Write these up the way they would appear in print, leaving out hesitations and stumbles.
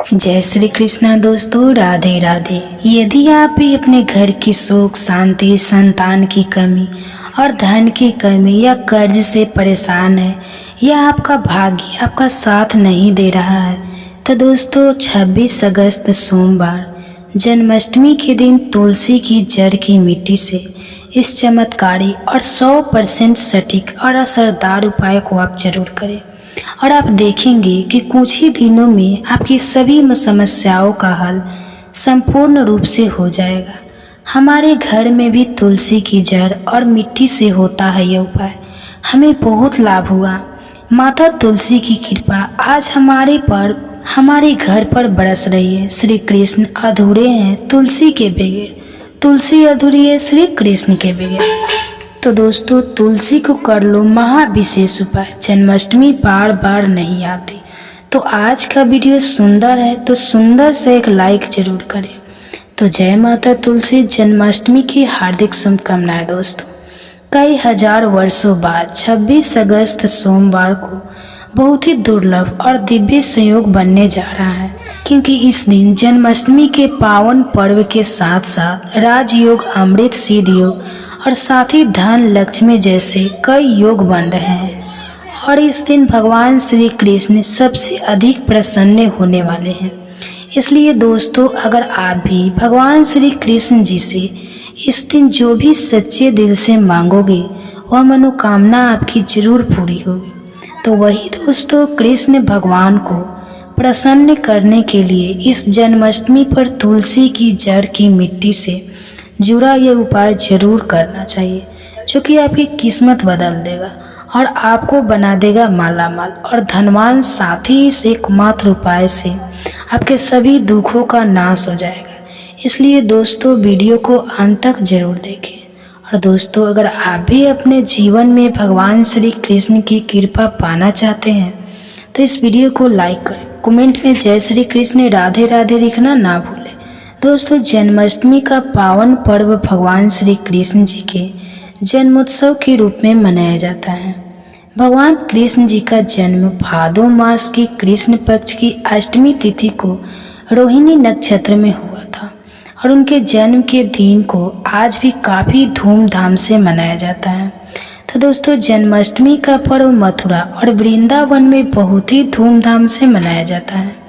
जय श्री कृष्णा दोस्तों, राधे राधे। यदि आप भी अपने घर की सुख शांति, संतान की कमी और धन की कमी या कर्ज से परेशान है या आपका भाग्य आपका साथ नहीं दे रहा है, तो दोस्तों 26 अगस्त सोमवार जन्माष्टमी के दिन तुलसी की जड़ की मिट्टी से इस चमत्कारी और 100% सटीक और असरदार उपाय को आप जरूर करें और आप देखेंगे कि कुछ ही दिनों में आपकी सभी समस्याओं का हल संपूर्ण रूप से हो जाएगा। हमारे घर में भी तुलसी की जड़ और मिट्टी से होता है यह उपाय। हमें बहुत लाभ हुआ। माता तुलसी की कृपा आज हमारे घर पर बरस रही है। श्री कृष्ण अधूरे हैं तुलसी के बगैर, तुलसी अधूरी है श्री कृष्ण के बगैर। तो दोस्तों तुलसी को कर लो महाविशेष उपाय। जन्माष्टमी बार बार नहीं आती। तो आज का वीडियो सुंदर है तो सुंदर से एक लाइक जरूर करें। तो जय माता तुलसी, जन्माष्टमी की हार्दिक शुभकामनाएं दोस्तों। कई हजार वर्षों बाद 26 अगस्त सोमवार को बहुत ही दुर्लभ और दिव्य संयोग बनने जा रहा है, क्योंकि इस दिन जन्माष्टमी के पावन पर्व के साथ साथ राजयोग, अमृत सिद्ध योग और साथ ही धन लक्ष्मी जैसे कई योग बन रहे हैं। और इस दिन भगवान श्री कृष्ण सबसे अधिक प्रसन्न होने वाले हैं। इसलिए दोस्तों अगर आप भी भगवान श्री कृष्ण जी से इस दिन जो भी सच्चे दिल से मांगोगे वह मनोकामना आपकी जरूर पूरी होगी। तो वही दोस्तों कृष्ण भगवान को प्रसन्न करने के लिए इस जन्माष्टमी पर तुलसी की जड़ की मिट्टी से जुड़ा यह उपाय जरूर करना चाहिए, जो कि आपकी किस्मत बदल देगा और आपको बना देगा माला माल और धनवान। साथ ही इस एकमात्र उपाय से आपके सभी दुखों का नाश हो जाएगा। इसलिए दोस्तों वीडियो को अंत तक जरूर देखें। और दोस्तों अगर आप भी अपने जीवन में भगवान श्री कृष्ण की कृपा पाना चाहते हैं तो इस वीडियो को लाइक करें। कमेंट में जय श्री कृष्ण राधे राधे लिखना ना भूलें। दोस्तों जन्माष्टमी का पावन पर्व भगवान श्री कृष्ण जी के जन्मोत्सव के रूप में मनाया जाता है। भगवान कृष्ण जी का जन्म भादो मास की कृष्ण पक्ष की अष्टमी तिथि को रोहिणी नक्षत्र में हुआ था और उनके जन्म के दिन को आज भी काफी धूमधाम से मनाया जाता है। तो दोस्तों जन्माष्टमी का पर्व मथुरा और वृंदावन में बहुत ही धूमधाम से मनाया जाता है।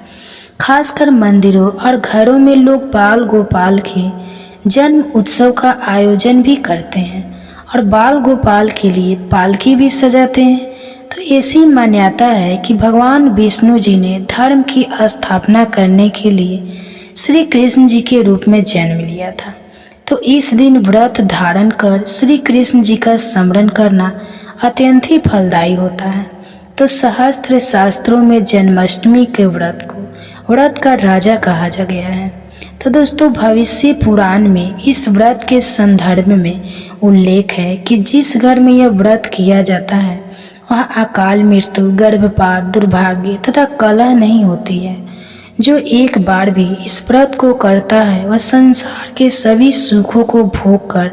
खासकर मंदिरों और घरों में लोग बाल गोपाल के जन्म उत्सव का आयोजन भी करते हैं और बाल गोपाल के लिए पालकी भी सजाते हैं। तो ऐसी मान्यता है कि भगवान विष्णु जी ने धर्म की स्थापना करने के लिए श्री कृष्ण जी के रूप में जन्म लिया था। तो इस दिन व्रत धारण कर श्री कृष्ण जी का स्मरण करना अत्यंत ही फलदायी होता है। तो सहस्त्र शास्त्रों में जन्माष्टमी के व्रत को व्रत का राजा कहा जा गया है। तो दोस्तों भविष्य पुराण में इस व्रत के संदर्भ में उल्लेख है कि जिस घर में यह व्रत किया जाता है वहाँ अकाल मृत्यु, गर्भपात, दुर्भाग्य तथा कलह नहीं होती है। जो एक बार भी इस व्रत को करता है वह संसार के सभी सुखों को भोग कर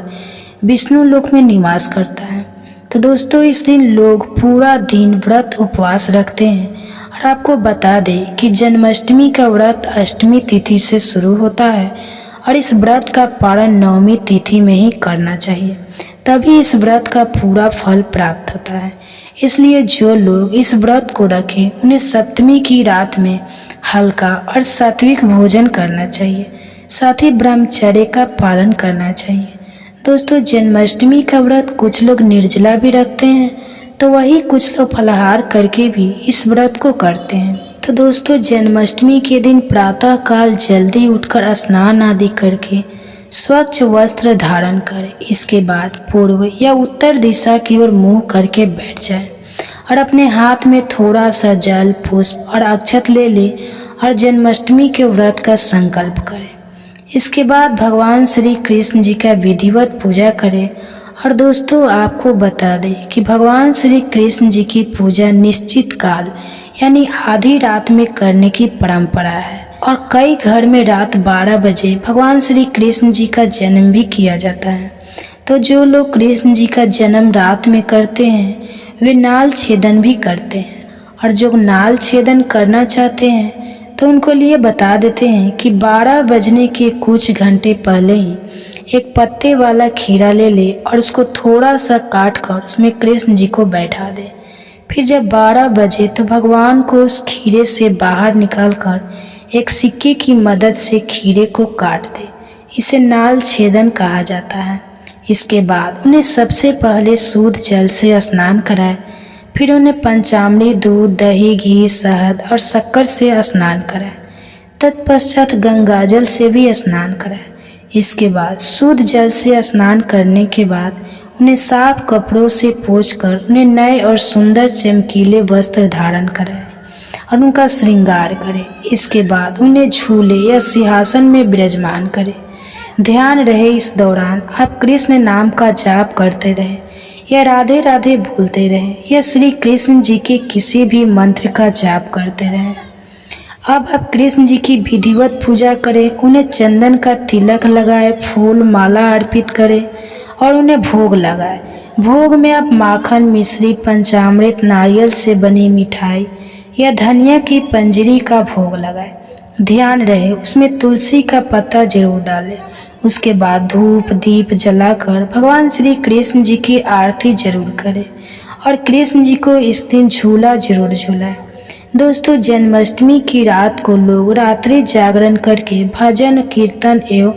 विष्णु लोक में निवास करता है। तो दोस्तों इस दिन लोग पूरा दिन व्रत उपवास रखते हैं। और आपको बता दें कि जन्माष्टमी का व्रत अष्टमी तिथि से शुरू होता है और इस व्रत का पारण नवमी तिथि में ही करना चाहिए, तभी इस व्रत का पूरा फल प्राप्त होता है। इसलिए जो लोग इस व्रत को रखें उन्हें सप्तमी की रात में हल्का और सात्विक भोजन करना चाहिए, साथ ही ब्रह्मचर्य का पालन करना चाहिए। दोस्तों जन्माष्टमी का व्रत कुछ लोग निर्जला भी रखते हैं, तो वही कुछ लोग फलाहार करके भी इस व्रत को करते हैं। तो दोस्तों जन्माष्टमी के दिन प्रातः काल जल्दी उठकर स्नान आदि करके स्वच्छ वस्त्र धारण करें। इसके बाद पूर्व या उत्तर दिशा की ओर मुंह करके बैठ जाए और अपने हाथ में थोड़ा सा जल, पुष्प और अक्षत ले ले और जन्माष्टमी के व्रत का संकल्प करें। इसके बाद भगवान श्री कृष्ण जी का विधिवत पूजा करें। और दोस्तों आपको बता दें कि भगवान श्री कृष्ण जी की पूजा निश्चित काल यानी आधी रात में करने की परंपरा है और कई घर में रात 12 बजे भगवान श्री कृष्ण जी का जन्म भी किया जाता है। तो जो लोग कृष्ण जी का जन्म रात में करते हैं वे नाल छेदन भी करते हैं और जो नाल छेदन करना चाहते हैं तो उनको लिए बता देते हैं कि 12 बजने के कुछ घंटे पहले ही एक पत्ते वाला खीरा ले ले और उसको थोड़ा सा काट कर उसमें कृष्ण जी को बैठा दे। फिर जब 12 बजे तो भगवान को उस खीरे से बाहर निकालकर एक सिक्के की मदद से खीरे को काट दे। इसे नाल छेदन कहा जाता है। इसके बाद उन्हें सबसे पहले शुद्ध जल से स्नान कराए, फिर उन्हें पंचामृत, दूध, दही, घी, शहद और शक्कर से स्नान कराए। तत्पश्चात गंगाजल से भी स्नान कराए। इसके बाद शुद्ध जल से स्नान करने के बाद उन्हें साफ कपड़ों से पोंछकर उन्हें नए और सुंदर चमकीले वस्त्र धारण कराए और उनका श्रृंगार करे। इसके बाद उन्हें झूले या सिंहासन में विराजमान करे। ध्यान रहे इस दौरान आप कृष्ण नाम का जाप करते रहे या राधे राधे बोलते रहे या श्री कृष्ण जी के किसी भी मंत्र का जाप करते रहे। अब आप कृष्ण जी की विधिवत पूजा करें, उन्हें चंदन का तिलक लगाए, फूल माला अर्पित करें और उन्हें भोग लगाए। भोग में आप माखन, मिश्री, पंचामृत, नारियल से बनी मिठाई या धनिया की पंजरी का भोग लगाए। ध्यान रहे उसमें तुलसी का पत्ता जरूर डालें। उसके बाद धूप दीप जलाकर भगवान श्री कृष्ण जी की आरती जरूर करें और कृष्ण जी को इस दिन झूला जरूर झूलाएं। दोस्तों, जन्माष्टमी की रात को लोग रात्रि जागरण करके भजन, कीर्तन एवं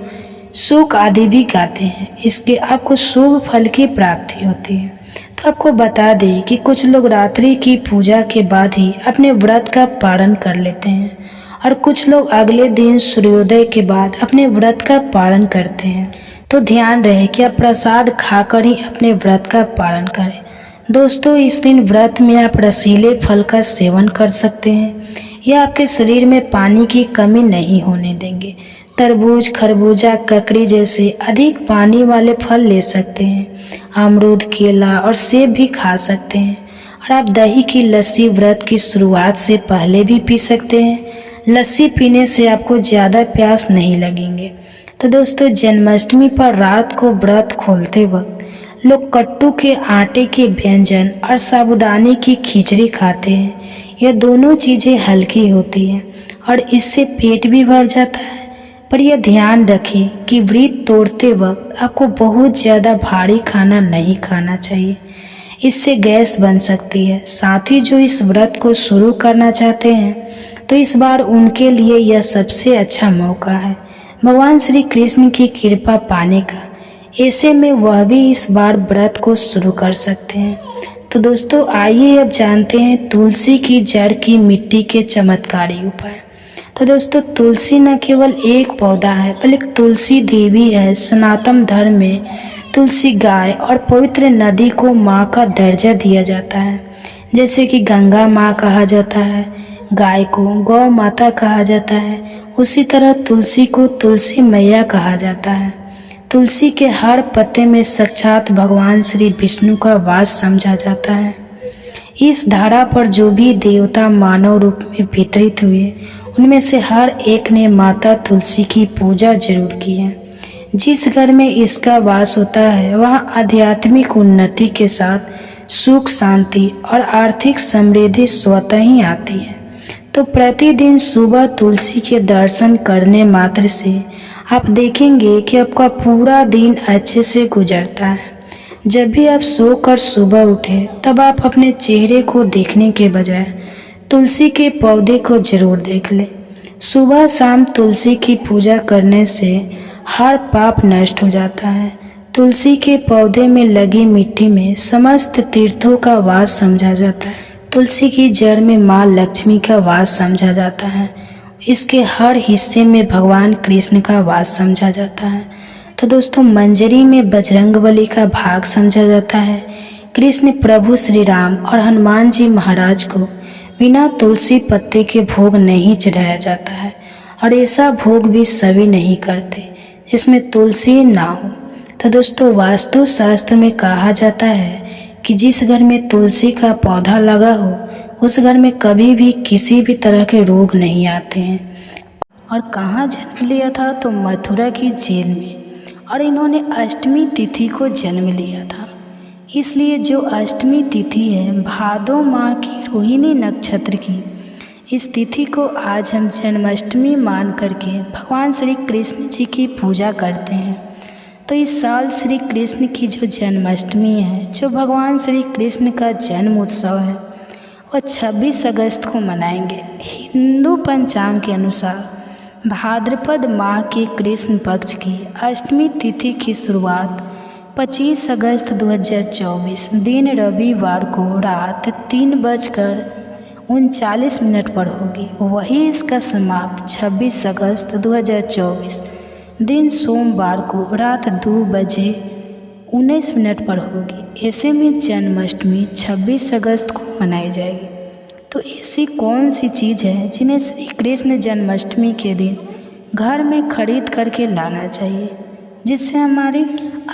शोक आदि भी गाते हैं। इसके आपको शुभ फल की प्राप्ति होती है। तो आपको बता दें कि कुछ लोग रात्रि की पूजा के बाद ही अपने व्रत का पालन कर लेते हैं और कुछ लोग अगले दिन सूर्योदय के बाद अपने व्रत का पालन करते हैं। तो ध्यान रहे कि आप प्रसाद खाकर ही अपने व्रत का पालन करें। दोस्तों, इस दिन व्रत में आप रसीले फल का सेवन कर सकते हैं या आपके शरीर में पानी की कमी नहीं होने देंगे। तरबूज, खरबूजा, ककड़ी जैसे अधिक पानी वाले फल ले सकते हैं। अमरूद, केला और सेब भी खा सकते हैं और आप दही की लस्सी व्रत की शुरुआत से पहले भी पी सकते हैं। लस्सी पीने से आपको ज़्यादा प्यास नहीं लगेंगे। तो दोस्तों, जन्माष्टमी पर रात को व्रत खोलते वक्त लोग कट्टू के आटे के व्यंजन और साबूदाने की खिचड़ी खाते हैं। यह दोनों चीज़ें हल्की होती हैं और इससे पेट भी भर जाता है। पर यह ध्यान रखें कि व्रत तोड़ते वक्त आपको बहुत ज़्यादा भारी खाना नहीं खाना चाहिए, इससे गैस बन सकती है। साथ ही जो इस व्रत को शुरू करना चाहते हैं तो इस बार उनके लिए यह सबसे अच्छा मौका है भगवान श्री कृष्ण की कृपा पाने का। ऐसे में वह भी इस बार व्रत को शुरू कर सकते हैं। तो दोस्तों, आइए अब जानते हैं तुलसी की जड़ की मिट्टी के चमत्कारी उपाय। तो दोस्तों, तुलसी न केवल एक पौधा है बल्कि तुलसी देवी है। सनातन धर्म में तुलसी गाय और पवित्र नदी को माँ का दर्जा दिया जाता है। जैसे कि गंगा माँ कहा जाता है, गाय को गौ माता कहा जाता है, उसी तरह तुलसी को तुलसी मैया कहा जाता है। तुलसी के हर पत्ते में साक्षात भगवान श्री विष्णु का वास समझा जाता है। इस धारा पर जो भी देवता मानव रूप में वितरित हुए उनमें से हर एक ने माता तुलसी की पूजा जरूर की है। जिस घर में इसका वास होता है वहाँ आध्यात्मिक उन्नति के साथ सुख, शांति और आर्थिक समृद्धि स्वतः ही आती है। तो प्रतिदिन सुबह तुलसी के दर्शन करने मात्र से आप देखेंगे कि आपका पूरा दिन अच्छे से गुजरता है। जब भी आप सोकर सुबह उठे तब आप अपने चेहरे को देखने के बजाय तुलसी के पौधे को जरूर देख लें। सुबह शाम तुलसी की पूजा करने से हर पाप नष्ट हो जाता है। तुलसी के पौधे में लगी मिट्टी में समस्त तीर्थों का वास समझा जाता है। तुलसी की जड़ में माँ लक्ष्मी का वास समझा जाता है। इसके हर हिस्से में भगवान कृष्ण का वास समझा जाता है। तो दोस्तों, मंजरी में बजरंगबली का भाग समझा जाता है। कृष्ण प्रभु श्री राम और हनुमान जी महाराज को बिना तुलसी पत्ते के भोग नहीं चढ़ाया जाता है और ऐसा भोग भी सभी नहीं करते जिसमें तुलसी ना हो। तो दोस्तों, वास्तु शास्त्र में कहा जाता है कि जिस घर में तुलसी का पौधा लगा हो उस घर में कभी भी किसी भी तरह के रोग नहीं आते हैं। और कहाँ जन्म लिया था? तो मथुरा की जेल में। और इन्होंने अष्टमी तिथि को जन्म लिया था। इसलिए जो अष्टमी तिथि है भादो माह की रोहिणी नक्षत्र की, इस तिथि को आज हम जन्माष्टमी मान करके भगवान श्री कृष्ण जी की पूजा करते हैं। तो इस साल श्री कृष्ण की जो जन्माष्टमी है, जो भगवान श्री कृष्ण का जन्म उत्सव है, वह 26 अगस्त को मनाएंगे। हिंदू पंचांग के अनुसार भाद्रपद माह के कृष्ण पक्ष की अष्टमी तिथि की शुरुआत 25 अगस्त 2024 दिन रविवार को रात 3:39 पर होगी। वही इसका समाप्त 26 अगस्त 2024 दिन सोमवार को रात 2:19 पर होगी। ऐसे में जन्माष्टमी 26 अगस्त को मनाई जाएगी। तो ऐसी कौन सी चीज़ है जिन्हें श्री कृष्ण जन्माष्टमी के दिन घर में खरीद करके लाना चाहिए, जिससे हमारी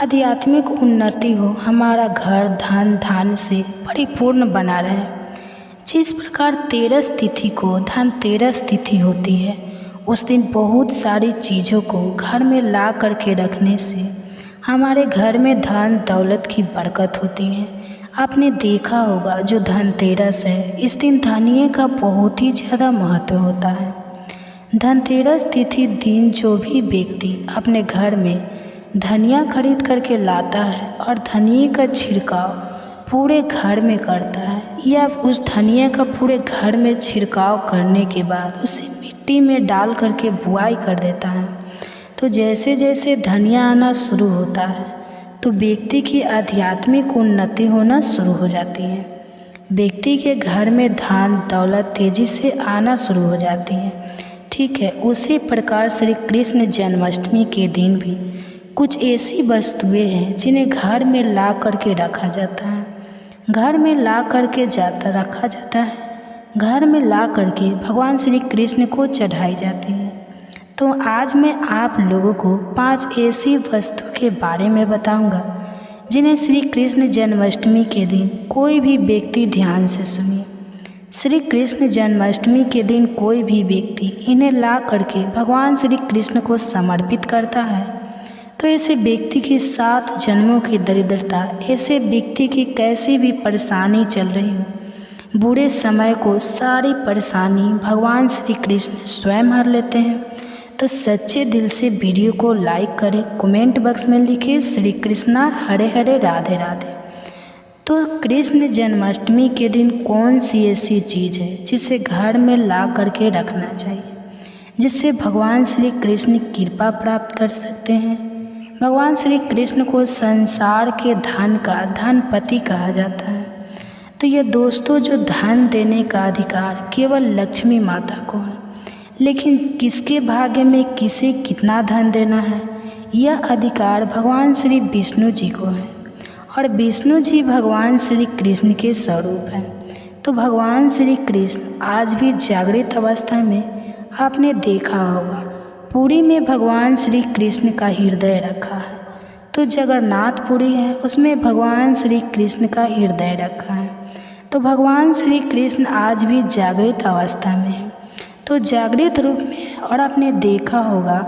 आध्यात्मिक उन्नति हो, हमारा घर धन धान्य से परिपूर्ण बना रहे। जिस प्रकार तेरस तिथि को धनतेरस तिथि होती है, उस दिन बहुत सारी चीज़ों को घर में ला करके रखने से हमारे घर में धन दौलत की बरकत होती है। आपने देखा होगा जो धनतेरस है, इस दिन धनिये का बहुत ही ज़्यादा महत्व होता है। धनतेरस तिथि दिन जो भी व्यक्ति अपने घर में धनिया खरीद करके लाता है और धनिये का छिड़काव पूरे घर में करता है, या उस धनिये का पूरे घर में छिड़काव करने के बाद उसे मिट्टी में डाल करके बुआई कर देता है, तो जैसे जैसे धनिया आना शुरू होता है तो व्यक्ति की आध्यात्मिक उन्नति होना शुरू हो जाती है। व्यक्ति के घर में धन दौलत तेजी से आना शुरू हो जाती है। ठीक है, उसी प्रकार श्री कृष्ण जन्माष्टमी के दिन भी कुछ ऐसी वस्तुएं हैं जिन्हें घर में ला करके रखा जाता है। घर में ला करके रखा जाता है, घर में ला करके भगवान श्री कृष्ण को चढ़ाई जाती है। तो आज मैं आप लोगों को 5 ऐसी वस्तु के बारे में बताऊंगा जिन्हें श्री कृष्ण जन्माष्टमी के दिन कोई भी व्यक्ति ध्यान से सुनिए। श्री कृष्ण जन्माष्टमी के दिन कोई भी व्यक्ति इन्हें ला करके भगवान श्री कृष्ण को समर्पित करता है तो ऐसे व्यक्ति की 7 जन्मों की दरिद्रता, ऐसे व्यक्ति की कैसी भी परेशानी चल रही हो, बुरे समय को सारी परेशानी भगवान श्री कृष्ण स्वयं हर लेते हैं। तो सच्चे दिल से वीडियो को लाइक करें, कमेंट बॉक्स में लिखिए श्री कृष्णा हरे हरे राधे राधे। तो कृष्ण जन्माष्टमी के दिन कौन सी ऐसी चीज़ है जिसे घर में ला करके रखना चाहिए, जिससे भगवान श्री कृष्ण कृपा प्राप्त कर सकते हैं। भगवान श्री कृष्ण को संसार के धन का धनपति कहा जाता है। तो ये दोस्तों, जो धन देने का अधिकार केवल लक्ष्मी माता को है, लेकिन किसके भाग्य में किसे कितना धन देना है, यह अधिकार भगवान श्री विष्णु जी को है, और विष्णु जी भगवान श्री कृष्ण के स्वरूप हैं। तो भगवान श्री कृष्ण आज भी जागृत अवस्था में आपने देखा होगा, पुरी में भगवान श्री कृष्ण का हृदय रखा है। तो जगन्नाथपुरी है, उसमें भगवान श्री कृष्ण का हृदय रखा है। तो भगवान श्री कृष्ण आज भी जागृत अवस्था में है, तो जागृत रूप में। और आपने देखा होगा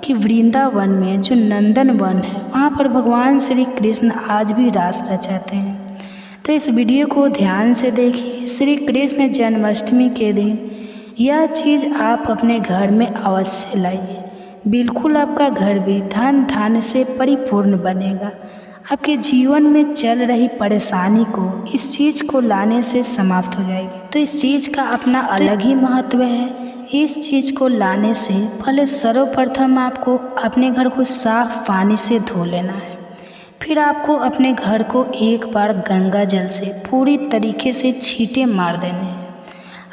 कि वृंदावन में जो नंदन वन है, वहाँ पर भगवान श्री कृष्ण आज भी रास रचाते हैं। तो इस वीडियो को ध्यान से देखिए। श्री कृष्ण जन्माष्टमी के दिन यह चीज़ आप अपने घर में अवश्य लाइए, बिल्कुल आपका घर भी धन धान्य से परिपूर्ण बनेगा। आपके जीवन में चल रही परेशानी को इस चीज़ को लाने से समाप्त हो जाएगी। तो इस चीज़ का अपना अलग ही महत्व है। इस चीज़ को लाने से पहले सर्वप्रथम आपको अपने घर को साफ पानी से धो लेना है। फिर आपको अपने घर को एक बार गंगा जल से पूरी तरीके से छींटे मार देने हैं।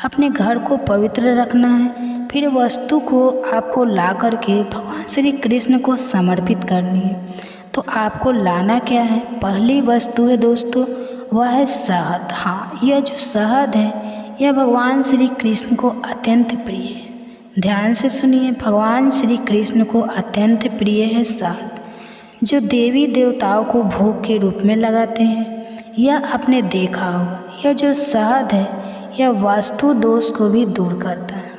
अपने घर को पवित्र रखना है। फिर वस्तु को आपको ला करके भगवान श्री कृष्ण को समर्पित करनी है। तो आपको लाना क्या है? पहली वस्तु है दोस्तों, वह है शहद। हाँ, यह जो शहद है यह भगवान श्री कृष्ण को अत्यंत प्रिय है। ध्यान से सुनिए, भगवान श्री कृष्ण को अत्यंत प्रिय है शहद, जो देवी देवताओं को भोग के रूप में लगाते हैं। यह आपने देखा होगा, यह जो शहद है यह वास्तु दोष को भी दूर करता है।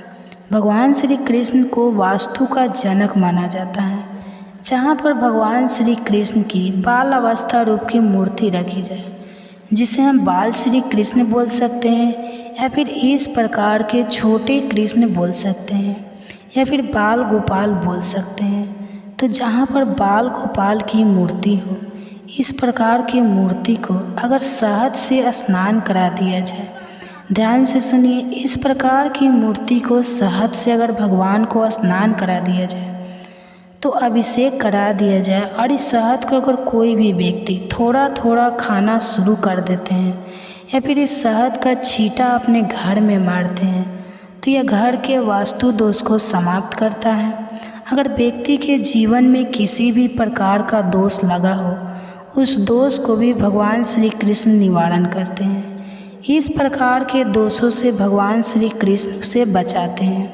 भगवान श्री कृष्ण को वास्तु का जनक माना जाता है। जहाँ पर भगवान श्री कृष्ण की बाल अवस्था रूप की मूर्ति रखी जाए, जिसे हम बाल श्री कृष्ण बोल सकते हैं, या फिर इस प्रकार के छोटे कृष्ण बोल सकते हैं या फिर बाल गोपाल बोल सकते हैं। तो जहाँ पर बाल गोपाल की मूर्ति हो, इस प्रकार की मूर्ति को अगर शहद से स्नान करा दिया जाए, ध्यान से सुनिए, इस प्रकार की मूर्ति को शहद से अगर भगवान को स्नान करा दिया जाए, तो अभिषेक करा दिया जाए और इस शहद को अगर कोई भी व्यक्ति थोड़ा थोड़ा खाना शुरू कर देते हैं या फिर इस शहद का छींटा अपने घर में मारते हैं, तो यह घर के वास्तु दोष को समाप्त करता है। अगर व्यक्ति के जीवन में किसी भी प्रकार का दोष लगा हो, उस दोष को भी भगवान श्री कृष्ण निवारण करते हैं। इस प्रकार के दोषों से भगवान श्री कृष्ण से बचाते हैं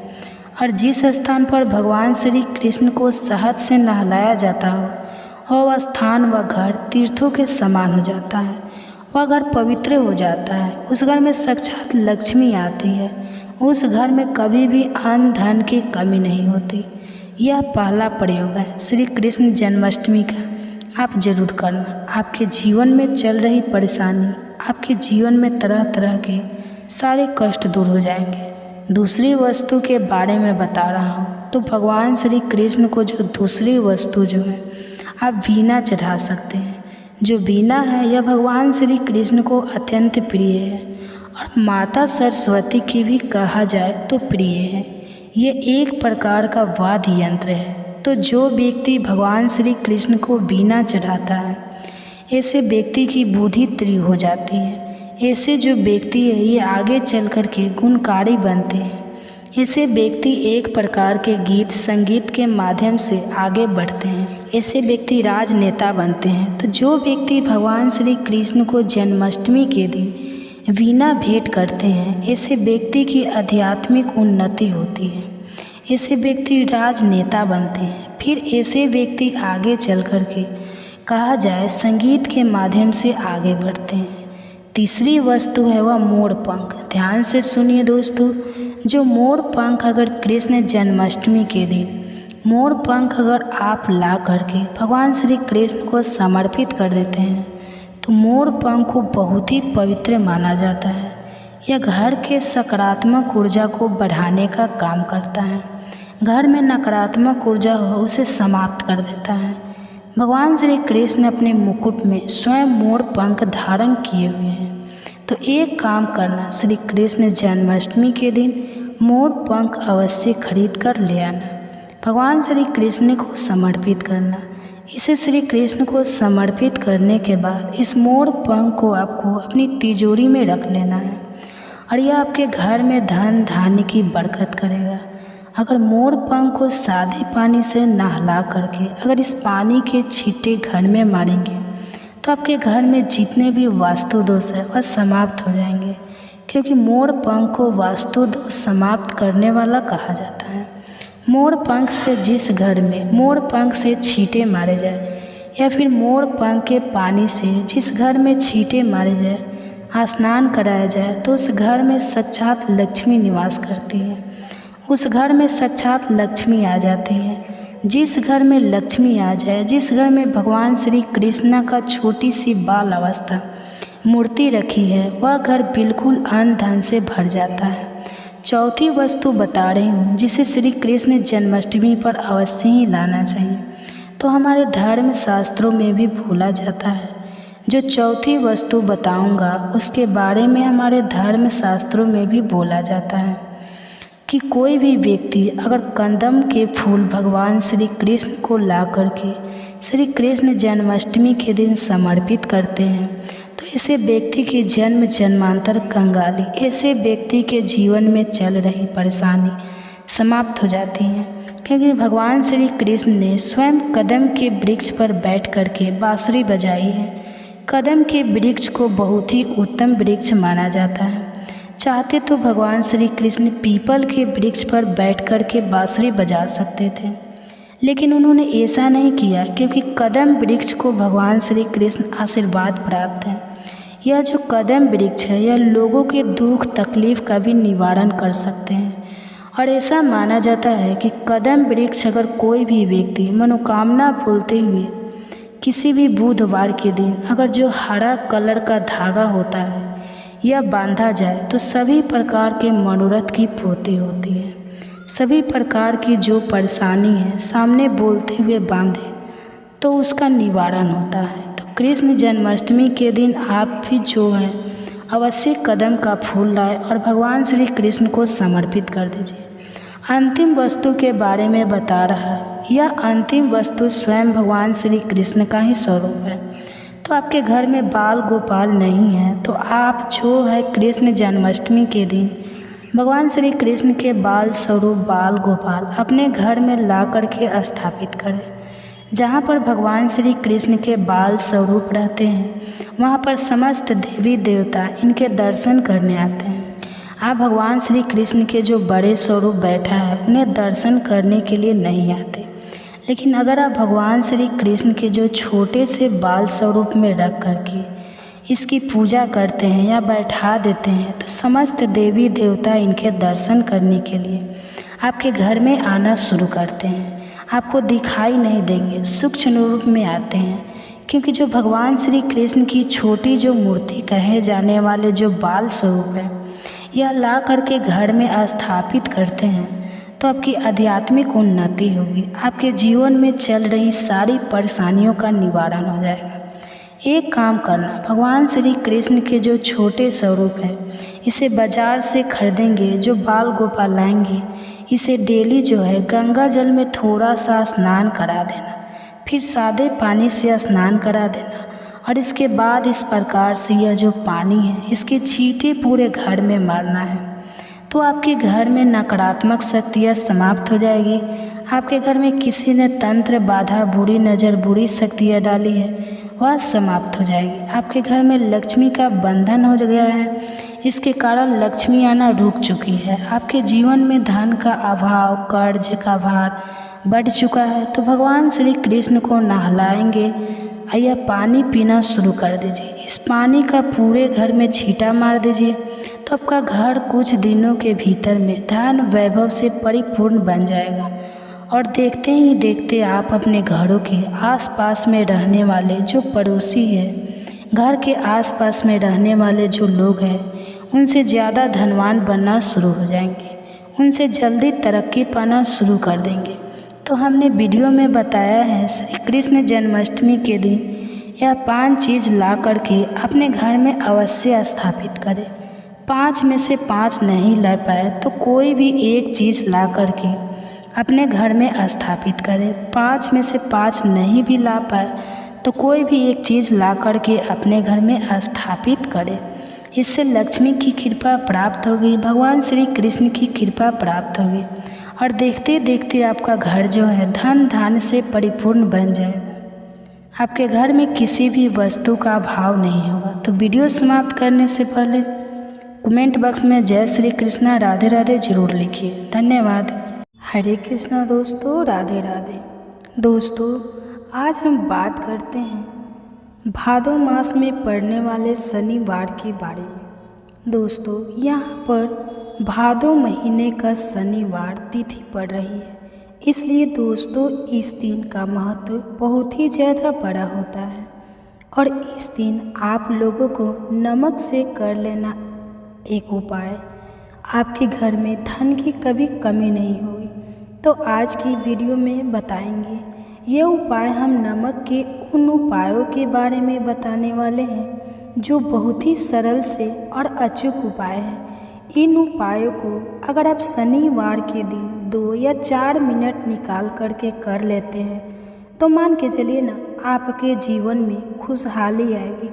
और जिस स्थान पर भगवान श्री कृष्ण को शहद से नहलाया जाता हो, वह स्थान व घर तीर्थों के समान हो जाता है। वह घर पवित्र हो जाता है। उस घर में साक्षात लक्ष्मी आती है। उस घर में कभी भी अन्न धन की कमी नहीं होती। यह पहला प्रयोग है श्री कृष्ण जन्माष्टमी का, आप जरूर करना। आपके जीवन में चल रही परेशानी, आपके जीवन में तरह तरह के सारे कष्ट दूर हो जाएंगे। दूसरी वस्तु के बारे में बता रहा हूँ, तो भगवान श्री कृष्ण को जो दूसरी वस्तु जो है, आप वीणा चढ़ा सकते हैं। जो वीणा है यह भगवान श्री कृष्ण को अत्यंत प्रिय है और माता सरस्वती की भी कहा जाए तो प्रिय है। ये एक प्रकार का वाद्य यंत्र है। तो जो व्यक्ति भगवान श्री कृष्ण को वीणा चढ़ाता है, ऐसे व्यक्ति की बुद्धि तीव्र हो जाती है। ऐसे जो व्यक्ति है ये आगे चल कर के गुणकारी बनते हैं। ऐसे व्यक्ति एक प्रकार के गीत संगीत के माध्यम से आगे बढ़ते हैं। ऐसे व्यक्ति राजनेता बनते हैं। तो जो व्यक्ति भगवान श्री कृष्ण को जन्माष्टमी के दिन वीणा भेंट करते हैं, ऐसे व्यक्ति की आध्यात्मिक उन्नति होती है। ऐसे व्यक्ति राजनेता बनते हैं। फिर ऐसे व्यक्ति आगे चल कर के कहा जाए संगीत के माध्यम से आगे बढ़ते हैं। तीसरी वस्तु है वह मोर पंख। ध्यान से सुनिए दोस्तों, जो मोर पंख अगर कृष्ण जन्माष्टमी के दिन मोर पंख अगर आप ला करके भगवान श्री कृष्ण को समर्पित कर देते हैं, तो मोर पंख को बहुत ही पवित्र माना जाता है। यह घर के सकारात्मक ऊर्जा को बढ़ाने का काम करता है। घर में नकारात्मक ऊर्जा हो उसे समाप्त कर देता है। भगवान श्री कृष्ण अपने मुकुट में स्वयं मोर पंख धारण किए हुए हैं। तो एक काम करना, श्री कृष्ण जन्माष्टमी के दिन मोर पंख अवश्य खरीद कर ले आना, भगवान श्री कृष्ण को समर्पित करना। इसे श्री कृष्ण को समर्पित करने के बाद इस मोर पंख को आपको अपनी तिजोरी में रख लेना है और यह आपके घर में धन धान्य की बरकत करेगा। अगर मोर पंख को सादे पानी से नहला करके अगर इस पानी के छींटे घर में मारेंगे, तो आपके घर में जितने भी वास्तु दोष है वह समाप्त हो जाएंगे, क्योंकि मोर पंख को वास्तु दोष समाप्त करने वाला कहा जाता है। मोर पंख से जिस घर में मोर पंख से छींटे मारे जाए या फिर मोर पंख के पानी से जिस घर में छींटे मारे जाए, स्नान कराया जाए, तो उस घर में साक्षात लक्ष्मी निवास करती है। उस घर में साक्षात लक्ष्मी आ जाती है। जिस घर में लक्ष्मी आ जाए, जिस घर में भगवान श्री कृष्ण का छोटी सी बाल अवस्था मूर्ति रखी है, वह घर बिल्कुल अन्न धन से भर जाता है। चौथी वस्तु बता रही हूँ जिसे श्री कृष्ण जन्माष्टमी पर अवश्य ही लाना चाहिए, तो हमारे धर्म शास्त्रों में भी भूला जाता है। जो चौथी वस्तु बताऊँगा उसके बारे में हमारे धर्म शास्त्रों में भी बोला जाता है कि कोई भी व्यक्ति अगर कंदम के फूल भगवान श्री कृष्ण को ला करके श्री कृष्ण जन्माष्टमी के दिन समर्पित करते हैं, तो ऐसे व्यक्ति की जन्म जन्मांतर कंगाली, ऐसे व्यक्ति के जीवन में चल रही परेशानी समाप्त हो जाती है। क्योंकि भगवान श्री कृष्ण ने स्वयं कदम के वृक्ष पर बैठ करके बांसुरी बजाई है। कदम के वृक्ष को बहुत ही उत्तम वृक्ष माना जाता है। चाहते तो भगवान श्री कृष्ण पीपल के वृक्ष पर बैठ कर के बांसुरी बजा सकते थे, लेकिन उन्होंने ऐसा नहीं किया, क्योंकि कदम वृक्ष को भगवान श्री कृष्ण आशीर्वाद प्राप्त है। यह जो कदम वृक्ष है यह लोगों के दुख तकलीफ का भी निवारण कर सकते हैं। और ऐसा माना जाता है कि कदम वृक्ष अगर कोई भी व्यक्ति मनोकामना बोलते हुए किसी भी बुधवार के दिन अगर जो हरा कलर का धागा होता है या बांधा जाए तो सभी प्रकार के मनोरथ की पूर्ति होती है। सभी प्रकार की जो परेशानी है सामने बोलते हुए बांधे तो उसका निवारण होता है। तो कृष्ण जन्माष्टमी के दिन आप भी जो है अवश्य कदम का फूल लाए और भगवान श्री कृष्ण को समर्पित कर दीजिए। अंतिम वस्तु के बारे में बता रहा है, यह अंतिम वस्तु स्वयं भगवान श्री कृष्ण का ही स्वरूप है। तो आपके घर में बाल गोपाल नहीं है तो आप जो है कृष्ण जन्माष्टमी के दिन भगवान श्री कृष्ण के बाल स्वरूप बाल गोपाल अपने घर में ला करके स्थापित करें। जहाँ पर भगवान श्री कृष्ण के बाल स्वरूप रहते हैं वहाँ पर समस्त देवी देवता इनके दर्शन करने आते हैं। आप भगवान श्री कृष्ण के जो बड़े स्वरूप बैठा है उन्हें दर्शन करने के लिए नहीं आते, लेकिन अगर आप भगवान श्री कृष्ण के जो छोटे से बाल स्वरूप में रख करके इसकी पूजा करते हैं या बैठा देते हैं तो समस्त देवी देवता इनके दर्शन करने के लिए आपके घर में आना शुरू करते हैं। आपको दिखाई नहीं देंगे, सूक्ष्म रूप में आते हैं, क्योंकि जो भगवान श्री कृष्ण की छोटी जो मूर्ति कहे जाने वाले जो बाल स्वरूप है यह ला करके घर में स्थापित करते हैं तो आपकी आध्यात्मिक उन्नति होगी। आपके जीवन में चल रही सारी परेशानियों का निवारण हो जाएगा। एक काम करना, भगवान श्री कृष्ण के जो छोटे स्वरूप है इसे बाजार से खरीदेंगे, जो बाल गोपाल लाएंगे इसे डेली जो है गंगा जल में थोड़ा सा स्नान करा देना, फिर सादे पानी से स्नान करा देना और इसके बाद इस प्रकार से यह जो पानी है इसके छींटे पूरे घर में मारना है तो आपके घर में नकारात्मक शक्तियाँ समाप्त हो जाएगी। आपके घर में किसी ने तंत्र बाधा बुरी नज़र बुरी शक्तियाँ डाली है वह समाप्त हो जाएगी। आपके घर में लक्ष्मी का बंधन हो गया है, इसके कारण लक्ष्मी आना रुक चुकी है। आपके जीवन में धन का अभाव कर्ज का भार बढ़ चुका है तो भगवान श्री कृष्ण को नहलाएंगे या पानी पीना शुरू कर दीजिए। इस पानी का पूरे घर में छींटा मार दीजिए तो आपका घर कुछ दिनों के भीतर में धन वैभव से परिपूर्ण बन जाएगा। और देखते ही देखते आप अपने घरों के आसपास में रहने वाले जो पड़ोसी है, घर के आसपास में रहने वाले जो लोग हैं उनसे ज़्यादा धनवान बनना शुरू हो जाएंगे, उनसे जल्दी तरक्की पाना शुरू कर देंगे। तो हमने वीडियो में बताया है श्री कृष्ण जन्माष्टमी के दिन यह 5 चीज़ ला करके अपने घर में अवश्य स्थापित करें। 5 में से 5 नहीं ला पाए तो कोई भी एक चीज़ ला करके अपने घर में स्थापित करें। 5 में से 5 नहीं भी ला पाए तो कोई भी एक चीज़ ला करके अपने घर में स्थापित करें। इससे लक्ष्मी की कृपा प्राप्त होगी, भगवान श्री कृष्ण की कृपा प्राप्त होगी और देखते देखते आपका घर जो है धन धान्य से परिपूर्ण बन जाए। आपके घर में किसी भी वस्तु का अभाव नहीं होगा। तो वीडियो समाप्त करने से पहले कमेंट बॉक्स में जय श्री कृष्णा राधे राधे जरूर लिखिए। धन्यवाद। हरे कृष्णा दोस्तों, राधे राधे। दोस्तों आज हम बात करते हैं भादो मास में पड़ने वाले शनिवार के बारे में। दोस्तों यहाँ पर भादो महीने का शनिवार तिथि पड़ रही है, इसलिए दोस्तों इस दिन का महत्व बहुत ही ज़्यादा बड़ा होता है और इस दिन आप लोगों को नमक से कर लेना एक उपाय, आपके घर में धन की कभी कमी नहीं होगी। तो आज की वीडियो में बताएंगे ये उपाय। हम नमक के उन उपायों के बारे में बताने वाले हैं जो बहुत ही सरल से और अचूक उपाय हैं। इन उपायों को अगर आप शनिवार के दिन 2 या 4 मिनट निकाल करके कर लेते हैं तो मान के चलिए ना, आपके जीवन में खुशहाली आएगी।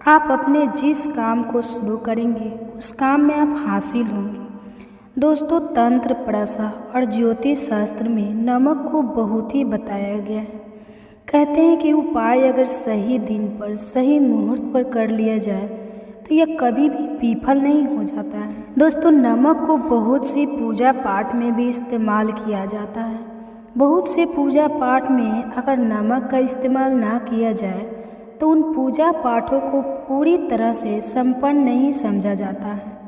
आप अपने जिस काम को शुरू करेंगे उस काम में आप हासिल होंगे। दोस्तों तंत्र प्रसा और ज्योतिष शास्त्र में नमक को बहुत ही बताया गया है। कहते हैं कि उपाय अगर सही दिन पर सही मुहूर्त पर कर लिया जाए तो यह कभी भी विफल नहीं हो जाता है। दोस्तों नमक को बहुत सी पूजा पाठ में भी इस्तेमाल किया जाता है। बहुत से पूजा पाठ में अगर नमक का इस्तेमाल ना किया जाए तो उन पूजा पाठों को पूरी तरह से संपन्न नहीं समझा जाता है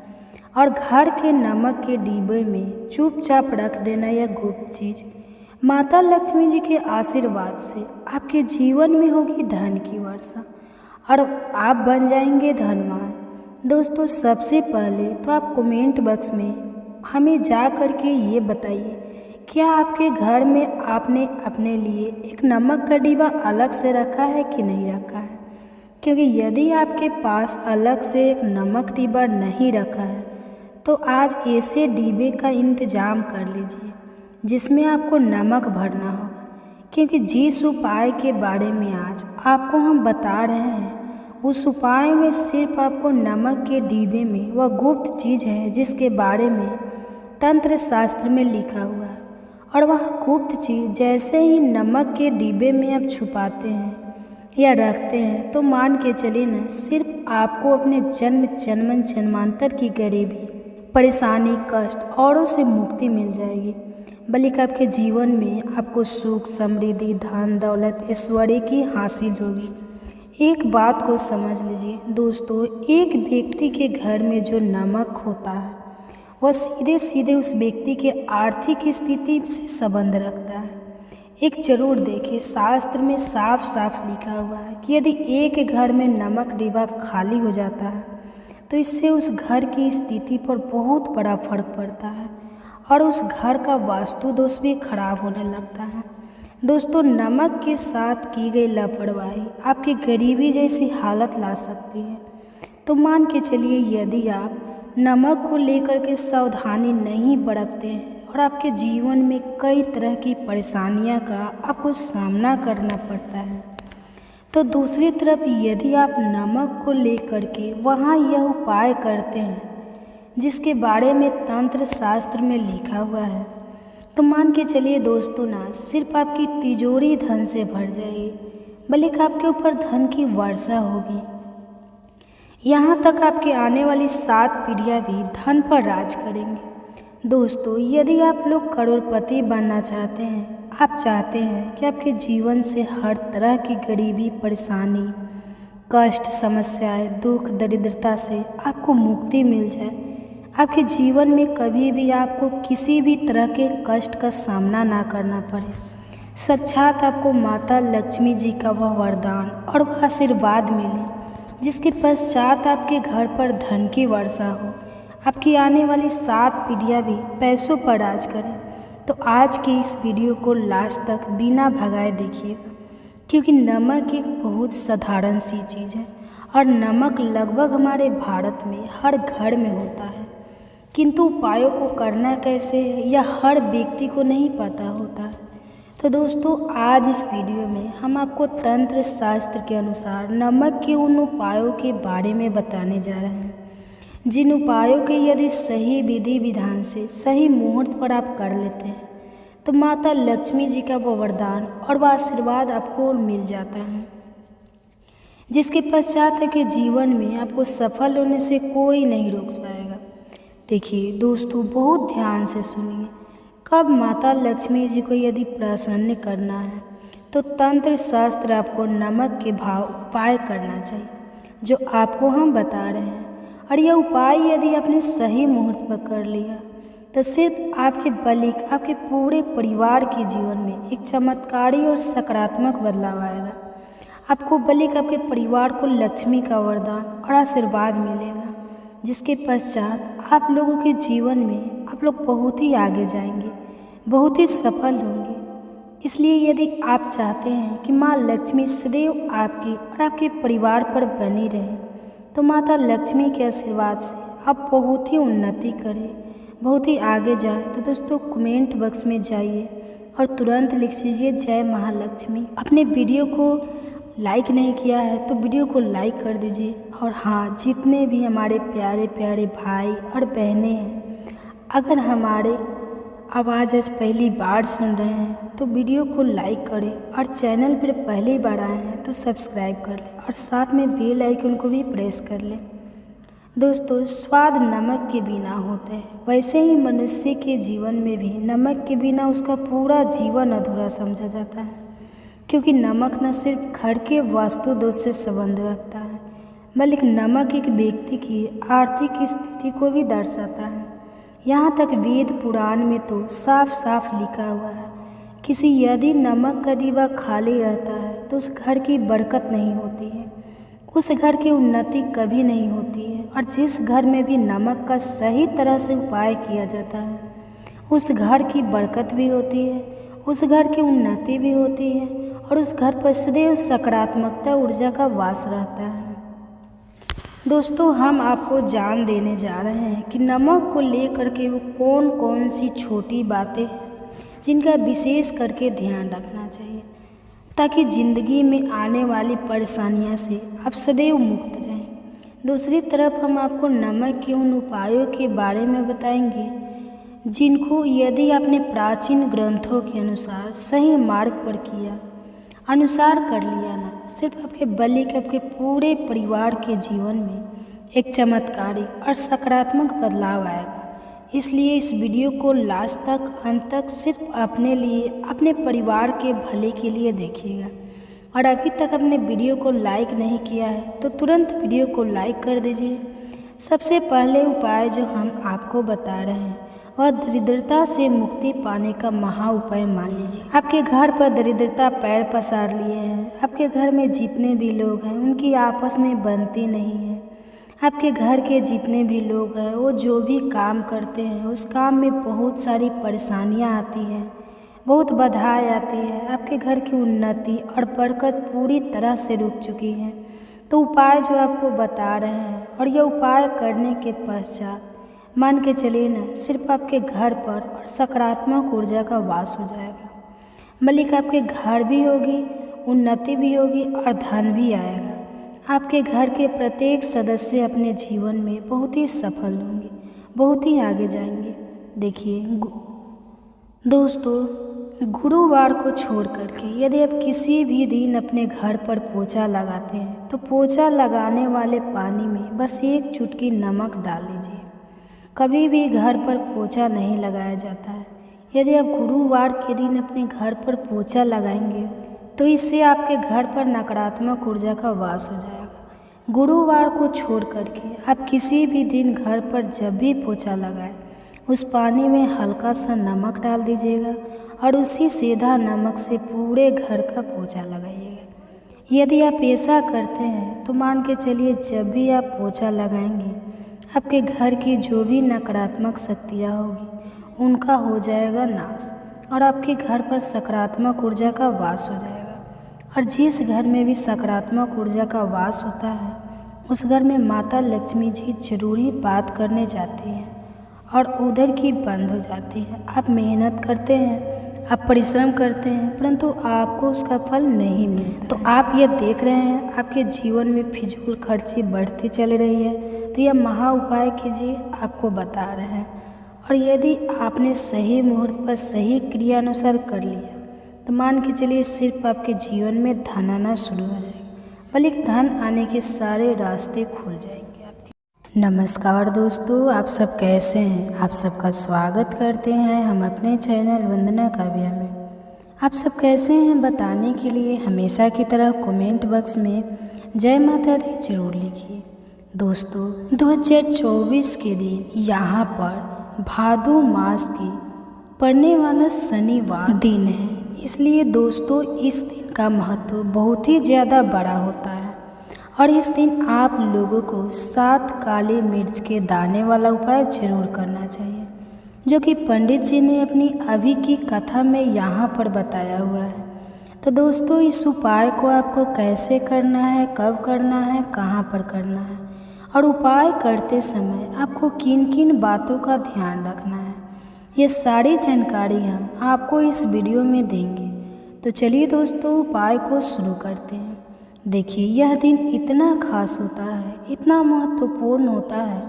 और घर के नमक के डिब्बे में चुपचाप रख देना यह गुप्त चीज़ माता लक्ष्मी जी के आशीर्वाद से आपके जीवन में होगी धन की वर्षा और आप बन जाएंगे धनवान। दोस्तों सबसे पहले तो आप कमेंट बॉक्स में हमें जा कर के ये बताइए, क्या आपके घर में आपने अपने लिए एक नमक का डिब्बा अलग से रखा है कि नहीं रखा है। क्योंकि यदि आपके पास अलग से एक नमक डिब्बा नहीं रखा है तो आज ऐसे डिब्बे का इंतज़ाम कर लीजिए जिसमें आपको नमक भरना होगा। क्योंकि जिस उपाय के बारे में आज आपको हम बता रहे हैं उस उपाय में सिर्फ आपको नमक के डिब्बे में वह गुप्त चीज़ है जिसके बारे में तंत्र शास्त्र में लिखा हुआ है। और वह गुप्त चीज़ जैसे ही नमक के डिब्बे में आप छुपाते हैं या रखते हैं तो मान के चलिए न, सिर्फ आपको अपने जन्म जन्मांतर की गरीबी, परेशानी, कष्ट औरों से मुक्ति मिल जाएगी, बल्कि आपके जीवन में आपको सुख, समृद्धि, धन दौलत, ऐश्वर्य की हासिल होगी। एक बात को समझ लीजिए दोस्तों, एक व्यक्ति के घर में जो नमक होता है वह सीधे सीधे उस व्यक्ति के आर्थिक स्थिति से संबंध रखता है। एक जरूर देखिए, शास्त्र में साफ साफ लिखा हुआ है कि यदि एक घर में नमक डिब्बा खाली हो जाता है तो इससे उस घर की स्थिति पर बहुत बड़ा फर्क पड़ता है और उस घर का वास्तु दोष भी खराब होने लगता है। दोस्तों नमक के साथ की गई लापरवाही आपकी गरीबी जैसी हालत ला सकती है। तो मान के चलिए यदि आप नमक को लेकर के सावधानी नहीं बरतते हैं और आपके जीवन में कई तरह की परेशानियां का आपको सामना करना पड़ता है, तो दूसरी तरफ यदि आप नमक को लेकर के वहाँ यह उपाय करते हैं जिसके बारे में तंत्र शास्त्र में लिखा हुआ है तो मान के चलिए दोस्तों ना, सिर्फ आपकी तिजोरी धन से भर जाएगी, बल्कि आपके ऊपर धन की वर्षा होगी। यहाँ तक आपके आने वाली 7 पीढ़ियाँ भी धन पर राज करेंगे। दोस्तों यदि आप लोग करोड़पति बनना चाहते हैं, आप चाहते हैं कि आपके जीवन से हर तरह की गरीबी, परेशानी, कष्ट, समस्याएं, दुख, दरिद्रता से आपको मुक्ति मिल जाए, आपके जीवन में कभी भी आपको किसी भी तरह के कष्ट का सामना ना करना पड़े, साक्षात आपको माता लक्ष्मी जी का वह वरदान और वह आशीर्वाद मिले जिसके पश्चात आपके घर पर धन की वर्षा हो, आपकी आने वाली 7 पीढ़ियाँ भी पैसों पर राज करें, तो आज की इस वीडियो को लास्ट तक बिना भगाए देखिएगा। क्योंकि नमक एक बहुत साधारण सी चीज़ है और नमक लगभग हमारे भारत में हर घर में होता है, किंतु उपायों को करना कैसे है यह हर व्यक्ति को नहीं पता होता है। तो दोस्तों आज इस वीडियो में हम आपको तंत्र शास्त्र के अनुसार नमक के उन उपायों के बारे में बताने जा रहे हैं जिन उपायों के यदि सही विधि विधान से सही मुहूर्त पर आप कर लेते हैं तो माता लक्ष्मी जी का वो वरदान और वह आशीर्वाद आपको मिल जाता है, जिसके पश्चात आपके जीवन में आपको सफल होने से कोई नहीं रोक पाएगा। देखिए दोस्तों बहुत ध्यान से सुनिए, कब माता लक्ष्मी जी को यदि प्रसन्न करना है तो तंत्र शास्त्र आपको नमक के भाव उपाय करना चाहिए जो आपको हम बता रहे हैं। और यह उपाय यदि आपने सही मुहूर्त पर कर लिया तो सिर्फ आपके बल्कि आपके पूरे परिवार के जीवन में एक चमत्कारी और सकारात्मक बदलाव आएगा। आपको बल्कि आपके परिवार को लक्ष्मी का वरदान और आशीर्वाद मिलेगा, जिसके पश्चात आप लोगों के जीवन में आप लोग बहुत ही आगे जाएंगे, बहुत ही सफल होंगे। इसलिए यदि आप चाहते हैं कि माँ लक्ष्मी सदैव आपकी और आपके परिवार पर बनी रहे तो माता लक्ष्मी के आशीर्वाद से आप बहुत ही उन्नति करें, बहुत ही आगे जाए, तो दोस्तों कमेंट बॉक्स में जाइए और तुरंत लिख दीजिए जय महालक्ष्मी। अपने वीडियो को लाइक नहीं किया है तो वीडियो को लाइक कर दीजिए। और हाँ, जितने भी हमारे प्यारे प्यारे भाई और बहनें हैं, अगर हमारे आवाज़ आज पहली बार सुन रहे हैं तो वीडियो को लाइक करें और चैनल पर पहली बार आए हैं तो सब्सक्राइब कर लें और साथ में बेल आइकन को भी प्रेस कर लें। दोस्तों स्वाद नमक के बिना होता है, वैसे ही मनुष्य के जीवन में भी नमक के बिना उसका पूरा जीवन अधूरा समझा जाता है। क्योंकि नमक न सिर्फ घर के वास्तु दोष से संबंध रखता है, बल्कि नमक एक व्यक्ति की आर्थिक स्थिति को भी दर्शाता है। यहाँ तक वेद पुराण में तो साफ साफ लिखा हुआ है, किसी यदि नमक का डिब्बा खाली रहता है तो उस घर की बरकत नहीं होती है, उस घर की उन्नति कभी नहीं होती है। और जिस घर में भी नमक का सही तरह से उपाय किया जाता है, उस घर की बरकत भी होती है, उस घर की उन्नति भी होती है और उस घर पर सदैव सकारात्मकता ऊर्जा का वास रहता है। दोस्तों, हम आपको जान देने जा रहे हैं कि नमक को लेकर के वो कौन कौन सी छोटी बातें हैं जिनका विशेष करके ध्यान रखना चाहिए, ताकि ज़िंदगी में आने वाली परेशानियों से आप सदैव मुक्त रहें। दूसरी तरफ हम आपको नमक के उन उपायों के बारे में बताएंगे जिनको यदि आपने प्राचीन ग्रंथों के अनुसार सही मार्ग पर किया, अनुसार कर लिया ना, सिर्फ आपके बल्कि आपके पूरे परिवार के जीवन में एक चमत्कारी और सकारात्मक बदलाव आएगा। इसलिए इस वीडियो को लास्ट तक, अंत तक सिर्फ अपने लिए, अपने परिवार के भले के लिए देखिएगा। और अभी तक अपने वीडियो को लाइक नहीं किया है तो तुरंत वीडियो को लाइक कर दीजिए। सबसे पहले उपाय जो हम आपको बता रहे हैं वह दरिद्रता से मुक्ति पाने का महा उपाय मान लीजिए। आपके घर पर दरिद्रता पैर पसार लिए हैं, आपके घर में जितने भी लोग हैं उनकी आपस में बनती नहीं है, आपके घर के जितने भी लोग हैं वो जो भी काम करते हैं उस काम में बहुत सारी परेशानियां आती हैं, बहुत बाधाएं आती है, आपके घर की उन्नति और बरकत पूरी तरह से रुक चुकी है। तो उपाय जो आपको बता रहे हैं और यह उपाय करने के पश्चात मान के चलिए ना, सिर्फ आपके घर पर और सकारात्मक ऊर्जा का वास हो जाएगा, बल्कि आपके घर भी होगी, उन्नति भी होगी और धन भी आएगा। आपके घर के प्रत्येक सदस्य अपने जीवन में बहुत ही सफल होंगे, बहुत ही आगे जाएंगे। देखिए दोस्तों, गुरुवार को छोड़ करके यदि आप किसी भी दिन अपने घर पर पोछा लगाते हैं तो पोछा लगाने वाले पानी में बस एक चुटकी नमक डाल लीजिए। कभी भी घर पर पोछा नहीं लगाया जाता है। यदि आप गुरुवार के दिन अपने घर पर पोछा लगाएंगे तो इससे आपके घर पर नकारात्मक ऊर्जा का वास हो जाएगा। गुरुवार को छोड़ करके आप किसी भी दिन घर पर जब भी पोछा लगाएं उस पानी में हल्का सा नमक डाल दीजिएगा और उसी सीधा नमक से पूरे घर का पोछा लगाइएगा। यदि आप ऐसा करते हैं तो मान के चलिए जब भी आप पोछा लगाएंगे आपके घर की जो भी नकारात्मक शक्तियाँ होगी उनका हो जाएगा नाश और आपके घर पर सकारात्मक ऊर्जा का वास हो जाएगा। और जिस घर में भी सकारात्मक ऊर्जा का वास होता है उस घर में माता लक्ष्मी जी जरूरी बात करने जाती हैं और उधर की बंद हो जाती है। आप मेहनत करते हैं, आप परिश्रम करते हैं, परंतु आपको उसका फल नहीं मिलता। तो आप ये देख रहे हैं आपके जीवन में फिजूल खर्ची बढ़ती चली रही है, तो यह महा उपाय कीजिए, आपको बता रहे हैं। और यदि आपने सही मुहूर्त पर सही क्रिया अनुसार कर लिया तो मान के चलिए सिर्फ आपके जीवन में धन आना शुरू हो जाएगा, बल्कि धन आने के सारे रास्ते खुल जाएंगे आपके। नमस्कार दोस्तों, आप सब कैसे हैं? आप सबका स्वागत करते हैं हम अपने चैनल वंदना काव्या में। आप सब कैसे हैं बताने के लिए हमेशा की तरह कमेंट बॉक्स में जय माता दी जरूर लिखिए। दोस्तों, 2024 के दिन यहाँ पर भादो मास की पड़ने वाला शनिवार दिन है, इसलिए दोस्तों इस दिन का महत्व बहुत ही ज़्यादा बड़ा होता है। और इस दिन आप लोगों को 7 काली मिर्च के दाने वाला उपाय जरूर करना चाहिए, जो कि पंडित जी ने अपनी अभी की कथा में यहाँ पर बताया हुआ है। तो दोस्तों, इस उपाय को आपको कैसे करना है, कब करना है, कहाँ पर करना है और उपाय करते समय आपको किन किन बातों का ध्यान रखना है, ये सारी जानकारी हम आपको इस वीडियो में देंगे। तो चलिए दोस्तों, उपाय को शुरू करते हैं। देखिए, यह दिन इतना खास होता है, इतना महत्वपूर्ण होता है,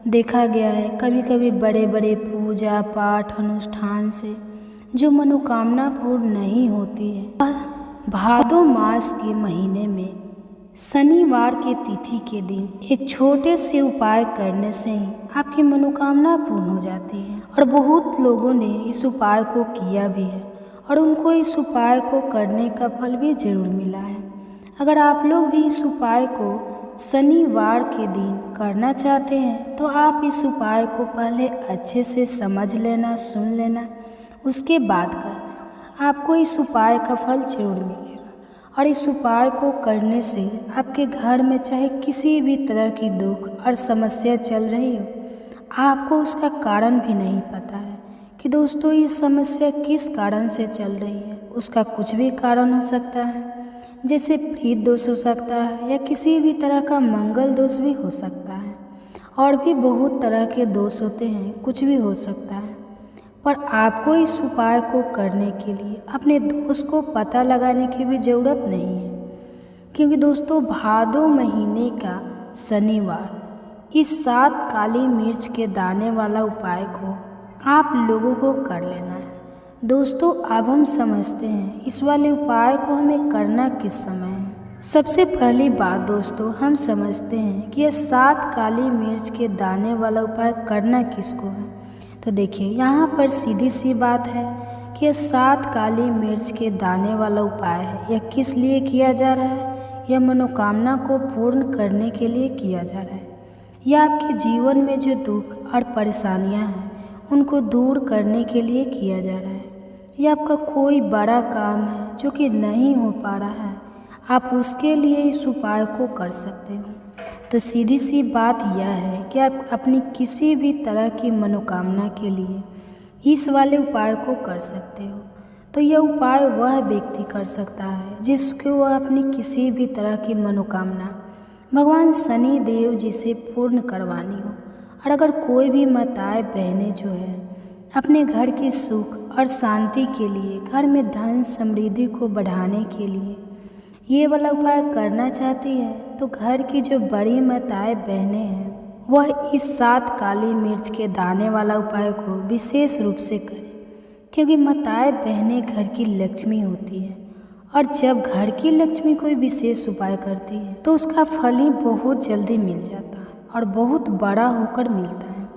देखा गया है कभी कभी बड़े बड़े पूजा पाठ अनुष्ठान से जो मनोकामना पूर्ण नहीं होती है। भादो मास के महीने में शनिवार के तिथि के दिन एक छोटे से उपाय करने से ही आपकी मनोकामना पूर्ण हो जाती है। और बहुत लोगों ने इस उपाय को किया भी है और उनको इस उपाय को करने का फल भी जरूर मिला है। अगर आप लोग भी इस उपाय को शनिवार के दिन करना चाहते हैं तो आप इस उपाय को पहले अच्छे से समझ लेना, सुन लेना, उसके बाद करना, आपको इस उपाय का फल जरूर मिलेगा। और इस उपाय को करने से आपके घर में चाहे किसी भी तरह की दुख और समस्या चल रही हो, आपको उसका कारण भी नहीं पता है कि दोस्तों ये समस्या किस कारण से चल रही है। उसका कुछ भी कारण हो सकता है, जैसे प्रीत दोष हो सकता है या किसी भी तरह का मंगल दोष भी हो सकता है, और भी बहुत तरह के दोष होते हैं, कुछ भी हो सकता है। पर आपको इस उपाय को करने के लिए अपने दोष को पता लगाने की भी ज़रूरत नहीं है, क्योंकि दोस्तों भादो महीने का शनिवार इस 7 काली मिर्च के दाने वाला उपाय को आप लोगों को कर लेना है। दोस्तों अब हम समझते हैं इस वाले उपाय को हमें करना किस समय है। सबसे पहली बात दोस्तों, हम समझते हैं कि यह 7 काली मिर्च के दाने वाला उपाय करना किसको है। तो देखिए यहाँ पर सीधी सी बात है कि यह 7 काली मिर्च के दाने वाला उपाय है। यह किस लिए किया जा रहा है? यह मनोकामना को पूर्ण करने के लिए किया जा रहा है। यह आपके जीवन में जो दुख और परेशानियां हैं उनको दूर करने के लिए किया जा रहा है। यह आपका कोई बड़ा काम है जो कि नहीं हो पा रहा है, आप उसके लिए इस उपाय को कर सकते हो। तो सीधी सी बात यह है कि आप अपनी किसी भी तरह की मनोकामना के लिए इस वाले उपाय को कर सकते हो। तो यह उपाय वह व्यक्ति कर सकता है जिसको वह अपनी किसी भी तरह की मनोकामना भगवान शनि देव जी से पूर्ण करवानी हो। और अगर कोई भी माताएं बहनें जो है अपने घर की सुख और शांति के लिए, घर में धन समृद्धि को बढ़ाने के लिए ये वाला उपाय करना चाहती है, तो घर की जो बड़ी माताएं बहनें हैं वह इस 7 काली मिर्च के दाने वाला उपाय को विशेष रूप से करें, क्योंकि माताएं बहनें घर की लक्ष्मी होती है। और जब घर की लक्ष्मी कोई विशेष उपाय करती है तो उसका फल ही बहुत जल्दी मिल जाता है और बहुत बड़ा होकर मिलता है।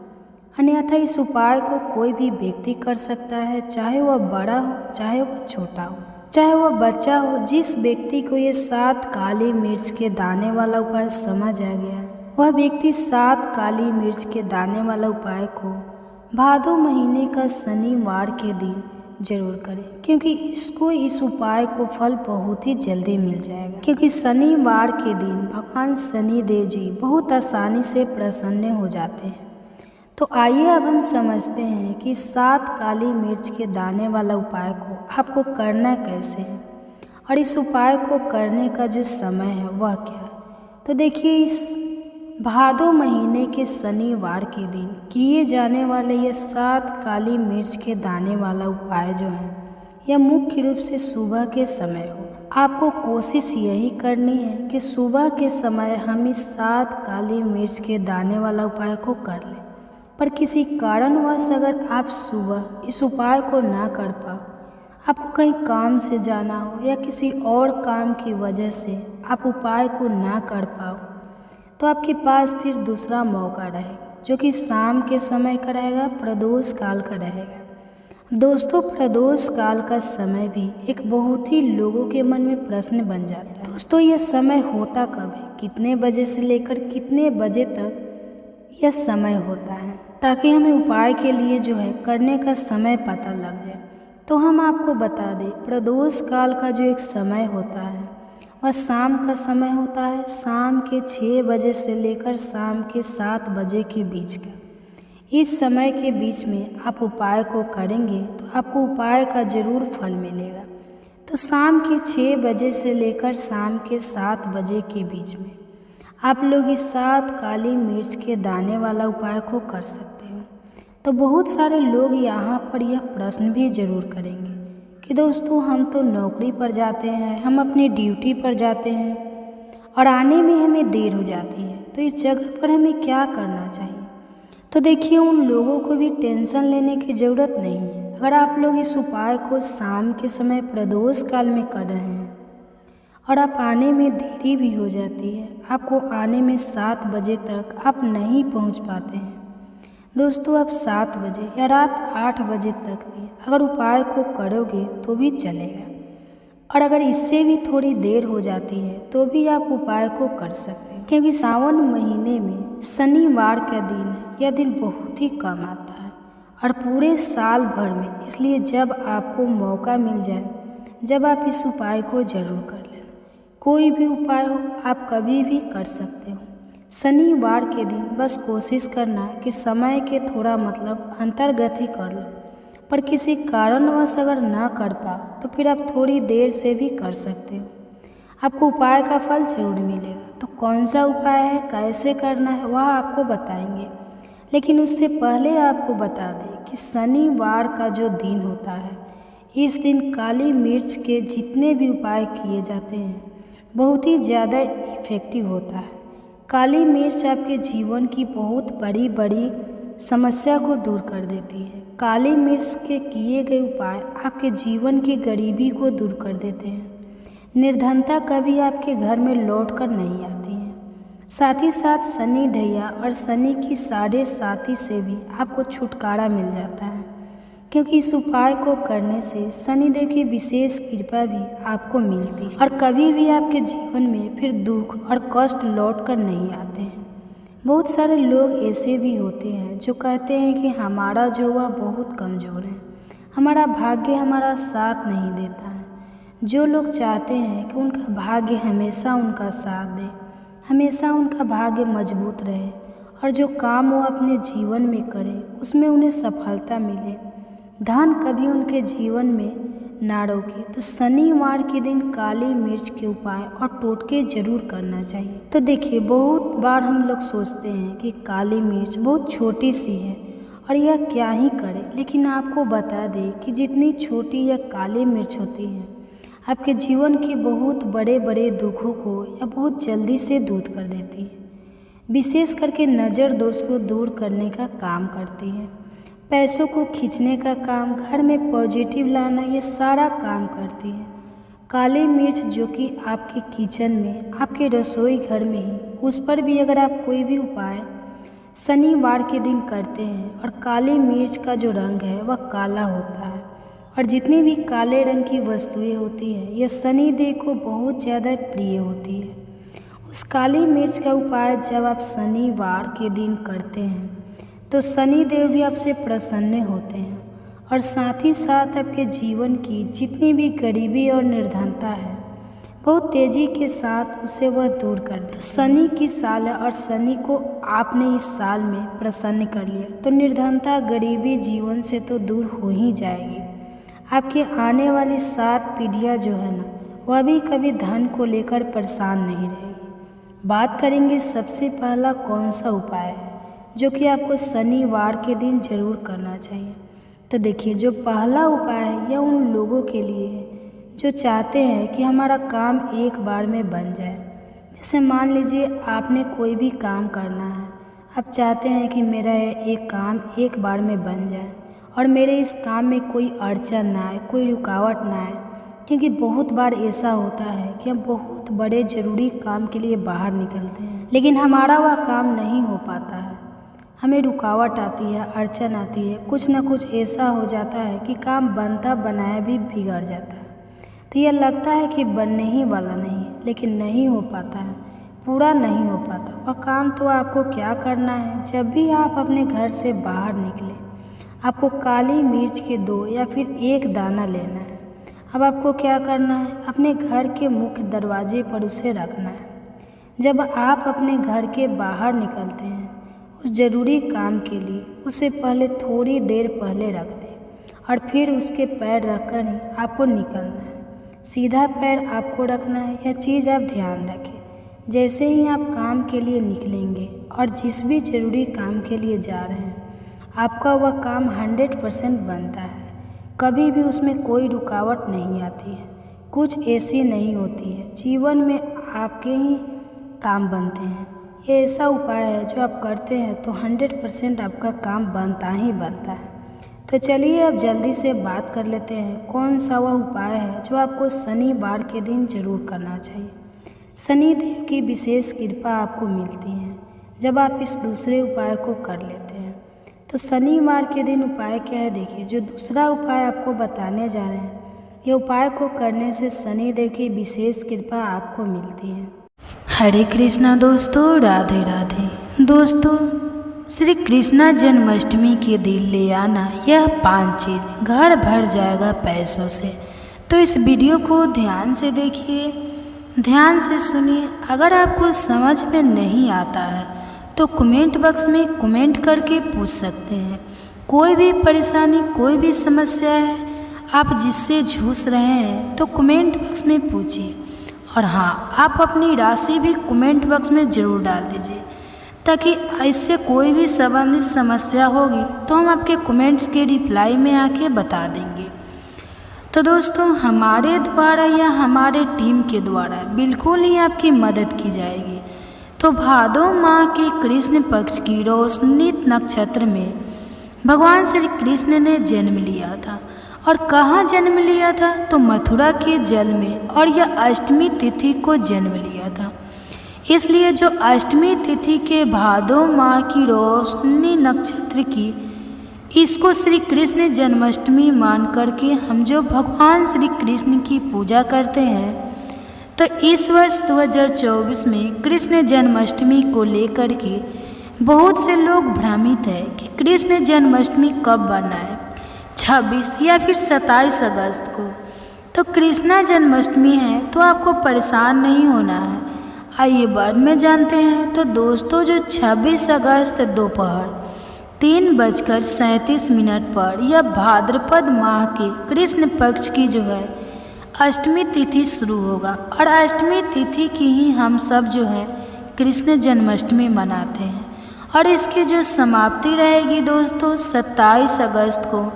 अन्यथा इस उपाय को कोई भी व्यक्ति कर सकता है, चाहे वह बड़ा हो, चाहे वह छोटा हो, चाहे वह बच्चा हो। जिस व्यक्ति को ये 7 काली मिर्च के दाने वाला उपाय समझ आ गया है, वह व्यक्ति 7 काली मिर्च के दाने वाला उपाय को भादो महीने का शनिवार के दिन जरूर करें, क्योंकि इस उपाय को फल बहुत ही जल्दी मिल जाएगा। क्योंकि शनिवार के दिन भगवान शनि देव जी बहुत आसानी से प्रसन्न हो जाते हैं। तो आइए अब हम समझते हैं कि 7 काली मिर्च के दाने वाला उपाय को आपको करना कैसे है और इस उपाय को करने का जो समय है वह क्या है। तो देखिए, इस भादो महीने के शनिवार के दिन किए जाने वाले यह 7 काली मिर्च के दाने वाला उपाय जो है यह मुख्य रूप से सुबह के समय हो। आपको कोशिश यही करनी है कि सुबह के समय हम इस 7 काली मिर्च के दाने वाला उपाय को कर लें। पर किसी कारणवश अगर आप सुबह इस उपाय को ना कर पाओ, आपको कहीं काम से जाना हो या किसी और काम की वजह से आप उपाय को ना कर पाओ, तो आपके पास फिर दूसरा मौका रहेगा जो कि शाम के समय का रहेगा, प्रदोष काल का रहेगा। दोस्तों, प्रदोष काल का समय भी एक बहुत ही लोगों के मन में प्रश्न बन जाता है। दोस्तों, यह समय होता कब है, कितने बजे से लेकर कितने बजे तक यह समय होता है, ताकि हमें उपाय के लिए जो है करने का समय पता लग जाए। तो हम आपको बता दें, प्रदोष काल का जो एक समय होता है वह शाम का समय होता है। शाम के 6 बजे से लेकर शाम के 7 बजे के बीच का। इस समय के बीच में आप उपाय को करेंगे तो आपको उपाय का ज़रूर फल मिलेगा। तो शाम के 6 बजे से लेकर शाम के 7 बजे के बीच में आप लोग इस 7 काली मिर्च के दाने वाला उपाय को कर सकते हो। तो बहुत सारे लोग यहाँ पर यह प्रश्न भी ज़रूर करेंगे कि दोस्तों, हम तो नौकरी पर जाते हैं, हम अपनी ड्यूटी पर जाते हैं और आने में हमें देर हो जाती है, तो इस जगह पर हमें क्या करना चाहिए। तो देखिए, उन लोगों को भी टेंशन लेने की ज़रूरत नहीं है। अगर आप लोग इस उपाय को शाम के समय प्रदोष काल में कर रहे हैं और आप आने में देरी भी हो जाती है, आपको आने में 7 बजे तक आप नहीं पहुंच पाते हैं, दोस्तों आप 7 बजे या रात 8 बजे तक भी अगर उपाय को करोगे तो भी चलेगा। और अगर इससे भी थोड़ी देर हो जाती है तो भी आप उपाय को कर सकते हैं, क्योंकि सावन महीने में शनिवार का दिन है। यह दिन बहुत ही कम आता है और पूरे साल भर में, इसलिए जब आपको मौका मिल जाए, जब आप इस उपाय को ज़रूर कर लेना। कोई भी उपाय हो आप कभी भी कर सकते हो। शनिवार के दिन बस कोशिश करना कि समय के थोड़ा अंतर्गत ही कर लो, पर किसी कारणवश अगर ना कर पाओ तो फिर आप थोड़ी देर से भी कर सकते हो। आपको उपाय का फल जरूर मिलेगा। तो कौन सा उपाय है, कैसे करना है, वह आपको बताएंगे। लेकिन उससे पहले आपको बता दें कि शनिवार का जो दिन होता है, इस दिन काली मिर्च के जितने भी उपाय किए जाते हैं बहुत ही ज़्यादा इफ़ेक्टिव होता है। काली मिर्च आपके जीवन की बहुत बड़ी बड़ी समस्या को दूर कर देती है। काली मिर्च के किए गए उपाय आपके जीवन की गरीबी को दूर कर देते हैं। निर्धनता कभी आपके घर में लौट कर नहीं आती है। साथ ही साथ शनि ढैया और शनि की 7.5 से भी आपको छुटकारा मिल जाता है, क्योंकि इस उपाय को करने से शनिदेव की विशेष कृपा भी आपको मिलती है और कभी भी आपके जीवन में फिर दुख और कष्ट लौट कर नहीं आते हैं। बहुत सारे लोग ऐसे भी होते हैं जो कहते हैं कि हमारा जो वह बहुत कमज़ोर है, हमारा भाग्य हमारा साथ नहीं देता है। जो लोग चाहते हैं कि उनका भाग्य हमेशा उनका साथ दे, हमेशा उनका भाग्य मजबूत रहे और जो काम वो अपने जीवन में करें उसमें उन्हें सफलता मिले, धन कभी उनके जीवन में ना रोके, तो शनिवार के दिन काली मिर्च के उपाय और टोटके जरूर करना चाहिए। तो देखिए, बहुत बार हम लोग सोचते हैं कि काली मिर्च बहुत छोटी सी है और यह क्या ही करे, लेकिन आपको बता दें कि जितनी छोटी यह काली मिर्च होती है आपके जीवन के बहुत बड़े बड़े दुखों को या बहुत जल्दी से दूर कर देती है। विशेष करके नज़र दोष को दूर करने का काम करती है, पैसों को खींचने का काम, घर में पॉजिटिव लाना, ये सारा काम करती है। काली मिर्च जो कि आपके किचन में, आपके रसोई घर में ही, उस पर भी अगर आप कोई भी उपाय शनिवार के दिन करते हैं और काली मिर्च का जो रंग है वह काला होता है और जितनी भी काले रंग की वस्तुएं होती हैं यह शनिदेव को बहुत ज़्यादा प्रिय होती है। उस काली मिर्च का उपाय जब आप शनिवार के दिन करते हैं तो शनिदेव भी आपसे प्रसन्न होते हैं और साथ ही साथ आपके जीवन की जितनी भी गरीबी और निर्धनता है बहुत तेज़ी के साथ उसे वह दूर कर दे। शनि की साल है और शनि को आपने इस साल में प्रसन्न कर लिया तो निर्धनता गरीबी जीवन से तो दूर हो ही जाएगी। आपकी आने वाली 7 पीढ़ियाँ जो है ना, वह भी कभी धन को लेकर परेशान नहीं रहेगी। बात करेंगे सबसे पहला कौन सा उपाय है जो कि आपको शनिवार के दिन जरूर करना चाहिए। तो देखिए, जो पहला उपाय है यह उन लोगों के लिए है जो चाहते हैं कि हमारा काम एक बार में बन जाए। जैसे मान लीजिए आपने कोई भी काम करना है, आप चाहते हैं कि मेरा एक काम एक बार में बन जाए और मेरे इस काम में कोई अड़चन ना आए, कोई रुकावट ना आए, क्योंकि बहुत बार ऐसा होता है कि हम बहुत बड़े ज़रूरी काम के लिए बाहर निकलते हैं लेकिन हमारा वह काम नहीं हो पाता है, हमें रुकावट आती है, अड़चन आती है, कुछ ना कुछ ऐसा हो जाता है कि काम बनता बनाया भी बिगड़ जाता है। तो यह लगता है कि बनने ही वाला नहीं, लेकिन नहीं हो पाता है, पूरा नहीं हो पाता वह काम। तो आपको क्या करना है, जब भी आप अपने घर से बाहर निकले आपको काली मिर्च के 2 या फिर 1 दाना लेना है। अब आपको क्या करना है, अपने घर के मुख्य दरवाजे पर उसे रखना है। जब आप अपने घर के बाहर निकलते हैं उस ज़रूरी काम के लिए उसे पहले थोड़ी देर पहले रख दें और फिर उसके पैर रखकर ही आपको निकलना है। सीधा पैर आपको रखना है, यह चीज़ आप ध्यान रखें। जैसे ही आप काम के लिए निकलेंगे और जिस भी ज़रूरी काम के लिए जा रहे हैं आपका वह काम 100% बनता है, कभी भी उसमें कोई रुकावट नहीं आती है, कुछ ऐसी नहीं होती है। जीवन में आपके ही काम बनते हैं। ये ऐसा उपाय है जो आप करते हैं तो 100% आपका काम बनता ही बनता है। तो चलिए अब जल्दी से बात कर लेते हैं कौन सा वह उपाय है जो आपको शनिवार के दिन जरूर करना चाहिए। शनिदेव की विशेष कृपा आपको मिलती है जब आप इस दूसरे उपाय को कर लेते हैं। तो शनिवार के दिन उपाय क्या है, देखिए जो दूसरा उपाय आपको बताने जा रहे हैं ये उपाय को करने से शनिदेव की विशेष कृपा आपको मिलती है। हरे कृष्णा दोस्तों, राधे राधे। दोस्तों, श्री कृष्णा जन्माष्टमी के दिन ले आना यह 5 चीज़ घर भर जाएगा पैसों से। तो इस वीडियो को ध्यान से देखिए। ध्यान से सुनिए। अगर आपको समझ में नहीं आता है तो कमेंट बॉक्स में कमेंट करके पूछ सकते हैं। कोई भी परेशानी, कोई भी समस्या है आप जिससे जूझ रहे हैं तो कमेंट बॉक्स में पूछिए। और हाँ, आप अपनी राशि भी कमेंट बॉक्स में ज़रूर डाल दीजिए, ताकि इससे कोई भी संबंधित समस्या होगी तो हम आपके कमेंट्स के रिप्लाई में आके बता देंगे। तो दोस्तों, हमारे द्वारा या हमारे टीम के द्वारा बिल्कुल ही आपकी मदद की जाएगी। तो भादो माह के कृष्ण पक्ष की रोशनी नक्षत्र में भगवान श्री कृष्ण ने जन्म लिया था। और कहाँ जन्म लिया था? तो मथुरा के जल में, और यह अष्टमी तिथि को जन्म लिया था। इसलिए जो अष्टमी तिथि के भादो माह की रोशनी नक्षत्र की, इसको श्री कृष्ण जन्माष्टमी मान करके हम जो भगवान श्री कृष्ण की पूजा करते हैं, तो इस वर्ष 2024 में कृष्ण जन्माष्टमी को लेकर के बहुत से लोग भ्रमित है कि कृष्ण जन्माष्टमी कब बना है, 26 या फिर 27 अगस्त को। तो कृष्णा जन्माष्टमी है तो आपको परेशान नहीं होना है। आइए बाद में जानते हैं। तो दोस्तों, जो 26 अगस्त दोपहर 3:37 पर यह भाद्रपद माह के कृष्ण पक्ष की जो है अष्टमी तिथि शुरू होगा। और अष्टमी तिथि की ही हम सब जो है कृष्ण जन्माष्टमी मनाते हैं। और इसकी जो समाप्ति रहेगी दोस्तों 27 अगस्त को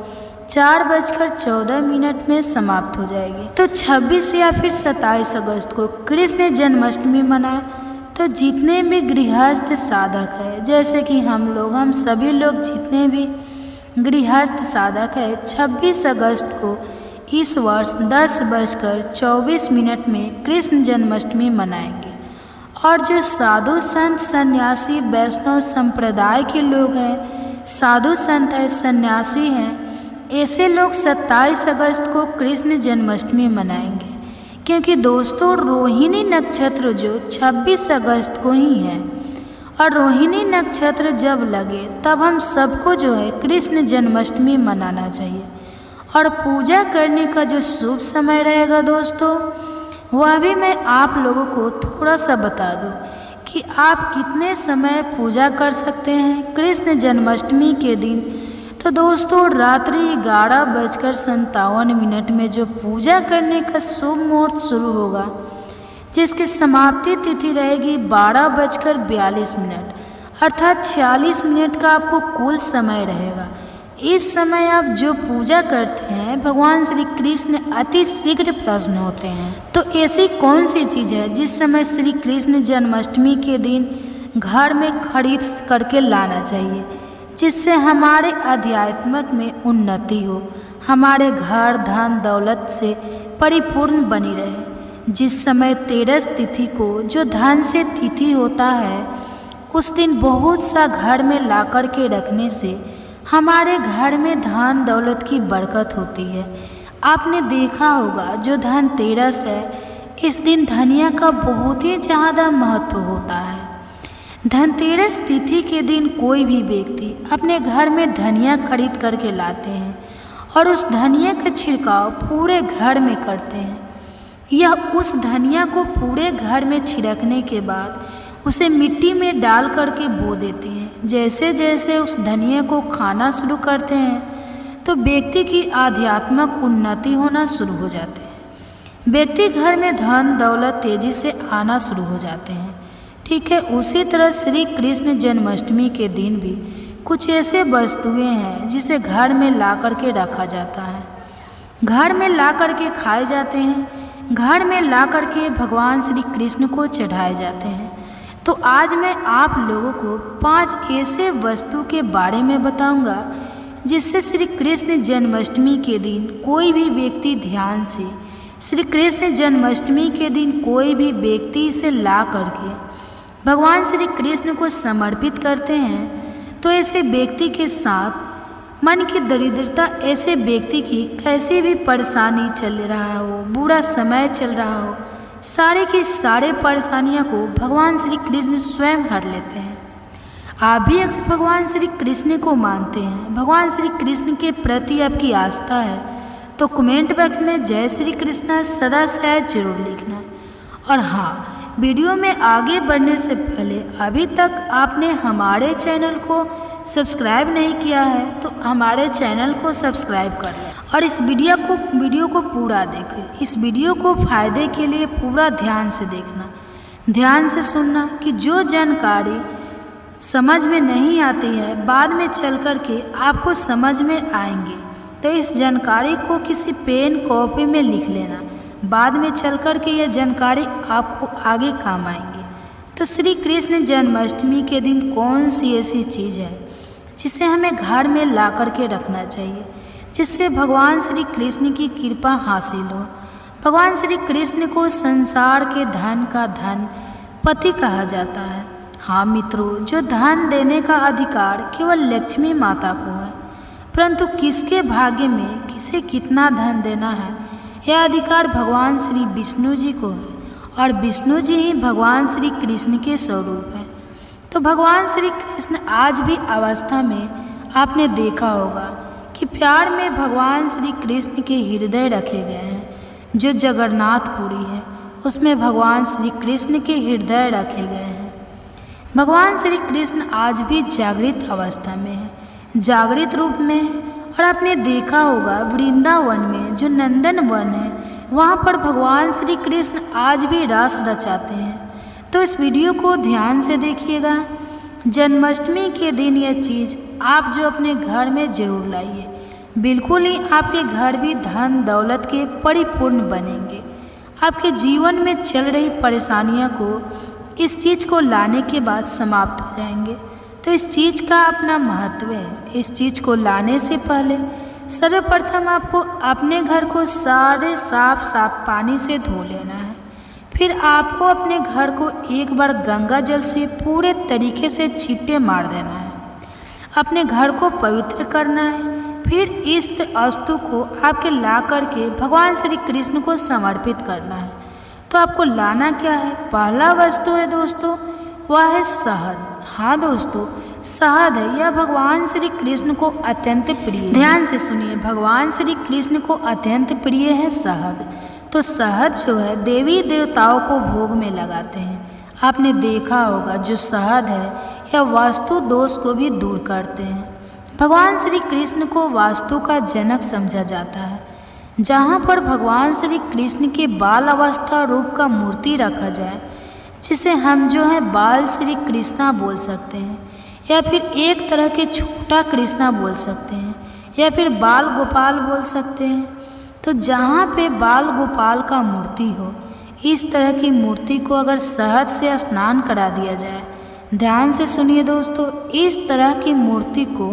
4:14 में समाप्त हो जाएगी। तो 26 या फिर 27 अगस्त को कृष्ण जन्माष्टमी मनाए तो जितने भी गृहस्थ साधक है, जैसे कि हम सभी लोग जितने भी गृहस्थ साधक है, 26 अगस्त को इस वर्ष 10:24 में कृष्ण जन्माष्टमी मनाएंगे। और जो साधु संत सन्यासी वैष्णव संप्रदाय के लोग हैं, साधु संत है, सन्यासी हैं, ऐसे लोग 27 अगस्त को कृष्ण जन्माष्टमी मनाएंगे। क्योंकि दोस्तों, रोहिणी नक्षत्र जो 26 अगस्त को ही है, और रोहिणी नक्षत्र जब लगे तब हम सबको जो है कृष्ण जन्माष्टमी मनाना चाहिए। और पूजा करने का जो शुभ समय रहेगा दोस्तों, वह भी मैं आप लोगों को थोड़ा सा बता दूं कि आप कितने समय पूजा कर सकते हैं कृष्ण जन्माष्टमी के दिन। तो दोस्तों, रात्रि 11:57 में जो पूजा करने का शुभ मुहूर्त शुरू होगा, जिसकी समाप्ति तिथि रहेगी 12:42, अर्थात 46 मिनट का आपको कुल समय रहेगा। इस समय आप जो पूजा करते हैं भगवान श्री कृष्ण अति शीघ्र प्रसन्न होते हैं। तो ऐसी कौन सी चीज़ है जिस समय श्री कृष्ण जन्माष्टमी के दिन घर में खरीद करके लाना चाहिए, जिससे हमारे आध्यात्मिक में उन्नति हो, हमारे घर धन दौलत से परिपूर्ण बनी रहे। जिस समय 13 तिथि को जो धन से तिथि होता है, उस दिन बहुत सा घर में ला कर के रखने से हमारे घर में धन दौलत की बरकत होती है। आपने देखा होगा जो धनतेरस है, इस दिन धनिया का बहुत ही ज़्यादा महत्व होता है। धनतेरस तिथि के दिन कोई भी व्यक्ति अपने घर में धनिया खरीद करके लाते हैं और उस धनिया का छिड़काव पूरे घर में करते हैं। यह उस धनिया को पूरे घर में छिड़कने के बाद उसे मिट्टी में डाल करके बो देते हैं। जैसे जैसे उस धनिया को खाना शुरू करते हैं तो व्यक्ति की आध्यात्मिक उन्नति होना शुरू हो जाते हैं। व्यक्ति घर में धन दौलत तेजी से आना शुरू हो जाते हैं। ठीक है, उसी तरह श्री कृष्ण जन्माष्टमी के दिन भी कुछ ऐसे वस्तुएं हैं जिसे घर में ला करके रखा जाता है, घर में ला करके खाए जाते हैं, घर में ला करके भगवान श्री कृष्ण को चढ़ाए जाते हैं। तो आज मैं आप लोगों को 5 ऐसे वस्तु के बारे में बताऊंगा जिससे श्री कृष्ण जन्माष्टमी के दिन कोई भी व्यक्ति ध्यान से श्री कृष्ण जन्माष्टमी के दिन कोई भी व्यक्ति इसे ला करके भगवान श्री कृष्ण को समर्पित करते हैं तो ऐसे व्यक्ति के साथ मन की दरिद्रता, ऐसे व्यक्ति की कैसी भी परेशानी चल रहा हो, बुरा समय चल रहा हो, सारे की सारे परेशानियों को भगवान श्री कृष्ण स्वयं हर लेते हैं। आप भी अगर भगवान श्री कृष्ण को मानते हैं, भगवान श्री कृष्ण के प्रति आपकी आस्था है, तो कमेंट बॉक्स में जय श्री कृष्ण सदा शायद जरूर लिखना। और हाँ, वीडियो में आगे बढ़ने से पहले अभी तक आपने हमारे चैनल को सब्सक्राइब नहीं किया है तो हमारे चैनल को सब्सक्राइब कर लें और इस वीडियो को पूरा देखें। इस वीडियो को फ़ायदे के लिए पूरा ध्यान से देखना, ध्यान से सुनना कि जो जानकारी समझ में नहीं आती है बाद में चल कर के आपको समझ में आएंगे, तो इस जानकारी को किसी पेन कॉपी में लिख लेना। बाद में चल कर के यह जानकारी आपको आगे काम आएंगे। तो श्री कृष्ण जन्माष्टमी के दिन कौन सी ऐसी चीज़ है जिसे हमें घर में ला कर के रखना चाहिए, जिससे भगवान श्री कृष्ण की कृपा हासिल हो। भगवान श्री कृष्ण को संसार के धन का धन पति कहा जाता है। हाँ मित्रों, जो धन देने का अधिकार केवल लक्ष्मी माता को है, परंतु किसके भाग्य में किसे कितना धन देना है यह अधिकार भगवान श्री विष्णु जी को है, और विष्णु जी ही भगवान श्री कृष्ण के स्वरूप हैं। तो भगवान श्री कृष्ण आज भी अवस्था में आपने देखा होगा कि प्यार में भगवान श्री कृष्ण के हृदय रखे गए हैं। जो जगन्नाथपुरी है उसमें भगवान श्री कृष्ण के हृदय रखे गए हैं। भगवान श्री कृष्ण आज भी जागृत अवस्था में है, जागृत रूप में है। और आपने देखा होगा वृंदावन में जो नंदन वन है वहाँ पर भगवान श्री कृष्ण आज भी रास रचाते हैं। तो इस वीडियो को ध्यान से देखिएगा। जन्माष्टमी के दिन यह चीज़ आप जो अपने घर में जरूर लाइए, बिल्कुल ही आपके घर भी धन दौलत के परिपूर्ण बनेंगे। आपके जीवन में चल रही परेशानियां को इस चीज़ को लाने के बाद समाप्त हो जाएंगे। तो इस चीज़ का अपना महत्व है। इस चीज़ को लाने से पहले सर्वप्रथम आपको अपने घर को सारे साफ पानी से धो लेना है। फिर आपको अपने घर को एक बार गंगा जल से पूरे तरीके से छींटे मार देना है। अपने घर को पवित्र करना है। फिर इस वस्तु को आपके ला करके भगवान श्री कृष्ण को समर्पित करना है। तो आपको लाना क्या है? पहला वस्तु है दोस्तों, वह है शहद। हाँ दोस्तों, शहद है, यह भगवान श्री कृष्ण को अत्यंत प्रिय है। ध्यान से सुनिए, भगवान श्री कृष्ण को अत्यंत प्रिय है शहद। तो शहद जो है देवी देवताओं को भोग में लगाते हैं। आपने देखा होगा जो शहद है यह वास्तु दोष को भी दूर करते हैं। भगवान श्री कृष्ण को वास्तु का जनक समझा जाता है। जहाँ पर भगवान श्री कृष्ण के बाल अवस्था रूप का मूर्ति रखा जाए, जिसे हम जो है बाल श्री कृष्णा बोल सकते हैं, या फिर एक तरह के छोटा कृष्णा बोल सकते हैं, या फिर बाल गोपाल बोल सकते हैं। तो जहाँ पे बाल गोपाल का मूर्ति हो, इस तरह की मूर्ति को अगर शहद से स्नान करा दिया जाए, ध्यान से सुनिए दोस्तों, इस तरह की मूर्ति को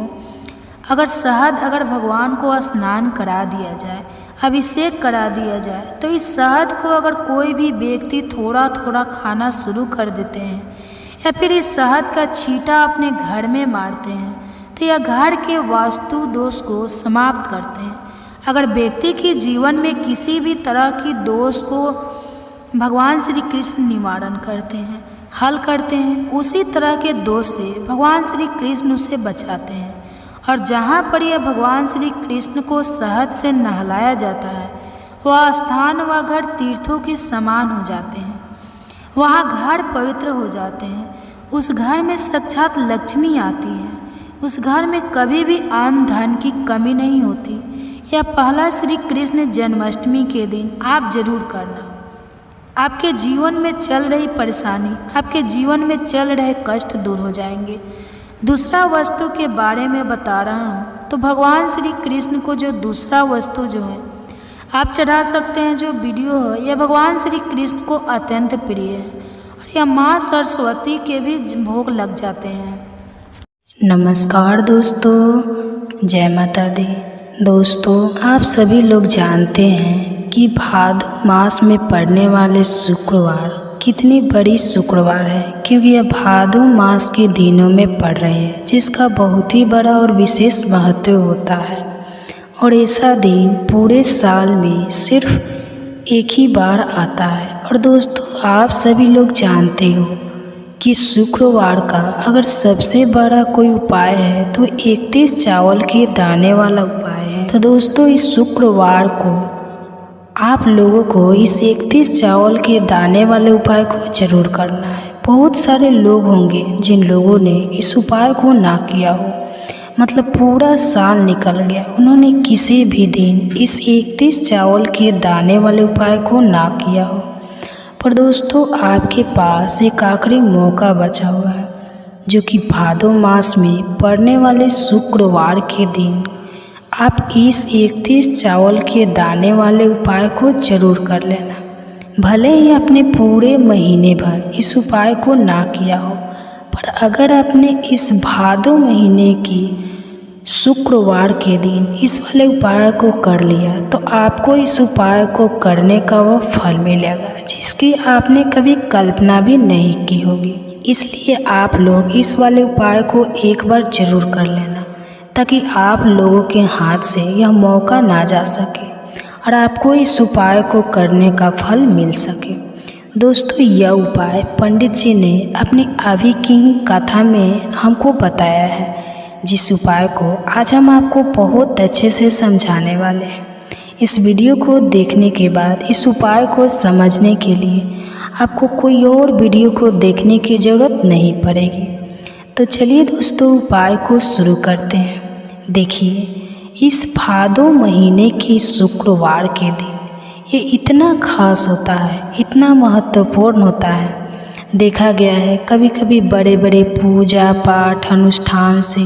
अगर भगवान को स्नान करा दिया जाए, अभिषेक करा दिया जाए, तो इस शहद को अगर कोई भी व्यक्ति थोड़ा थोड़ा खाना शुरू कर देते हैं, या फिर इस शहद का छींटा अपने घर में मारते हैं, तो यह घर के वास्तु दोष को समाप्त करते हैं। अगर व्यक्ति के जीवन में किसी भी तरह की दोष को भगवान श्री कृष्ण निवारण करते हैं, हल करते हैं, उसी तरह के दोष से भगवान श्री कृष्ण उसे बचाते हैं। और जहाँ पर यह भगवान श्री कृष्ण को शहद से नहलाया जाता है, वह स्थान व घर तीर्थों के समान हो जाते हैं। वहाँ घर पवित्र हो जाते हैं। उस घर में साक्षात लक्ष्मी आती है। उस घर में कभी भी अन्न धन की कमी नहीं होती। यह पहला श्री कृष्ण जन्माष्टमी के दिन आप जरूर करना। आपके जीवन में चल रही परेशानी, आपके जीवन में चल रहे कष्ट दूर हो जाएंगे। दूसरा वस्तु के बारे में बता रहा हूँ, तो भगवान श्री कृष्ण को जो दूसरा वस्तु जो है आप चढ़ा सकते हैं, जो वीडियो है, यह भगवान श्री कृष्ण को अत्यंत प्रिय है और यह माँ सरस्वती के भी भोग लग जाते हैं। नमस्कार दोस्तों, जय माता दी। दोस्तों, आप सभी लोग जानते हैं कि भादो मास में पड़ने वाले शुक्रवार कितनी बड़ी शुक्रवार है, क्योंकि यह भादो मास के दिनों में पड़ रहे हैं, जिसका बहुत ही बड़ा और विशेष महत्व होता है। और ऐसा दिन पूरे साल में सिर्फ एक ही बार आता है। और दोस्तों, आप सभी लोग जानते हो कि शुक्रवार का अगर सबसे बड़ा कोई उपाय है तो 31 चावल के दाने वाला उपाय है। तो दोस्तों, इस शुक्रवार को आप लोगों को इस 31 चावल के दाने वाले उपाय को जरूर करना है। बहुत सारे लोग होंगे जिन लोगों ने इस उपाय को ना किया हो, मतलब पूरा साल निकल गया, उन्होंने किसी भी दिन इस 31 चावल के दाने वाले उपाय को ना किया हो। पर दोस्तों, आपके पास एक आखिरी मौका बचा हुआ है, जो कि भादो मास में पड़ने वाले शुक्रवार के दिन आप इस 31 चावल के दाने वाले उपाय को जरूर कर लेना। भले ही आपने पूरे महीने भर इस उपाय को ना किया हो, पर अगर आपने इस भादो महीने की शुक्रवार के दिन इस वाले उपाय को कर लिया तो आपको इस उपाय को करने का वह फल मिलेगा जिसकी आपने कभी कल्पना भी नहीं की होगी। इसलिए आप लोग इस वाले उपाय को एक बार जरूर कर लेना, ताकि आप लोगों के हाथ से यह मौका ना जा सके और आपको इस उपाय को करने का फल मिल सके। दोस्तों, यह उपाय पंडित जी ने अपनी अभी की ही कथा में हमको बताया है, जिस उपाय को आज हम आपको बहुत अच्छे से समझाने वाले हैं। इस वीडियो को देखने के बाद इस उपाय को समझने के लिए आपको कोई और वीडियो को देखने की ज़रूरत नहीं पड़ेगी। तो चलिए दोस्तों, उपाय को शुरू करते हैं। देखिए, इस भादो महीने की शुक्रवार के दिन ये इतना खास होता है, इतना महत्वपूर्ण होता है। देखा गया है कभी कभी बड़े बड़े पूजा पाठ अनुष्ठान से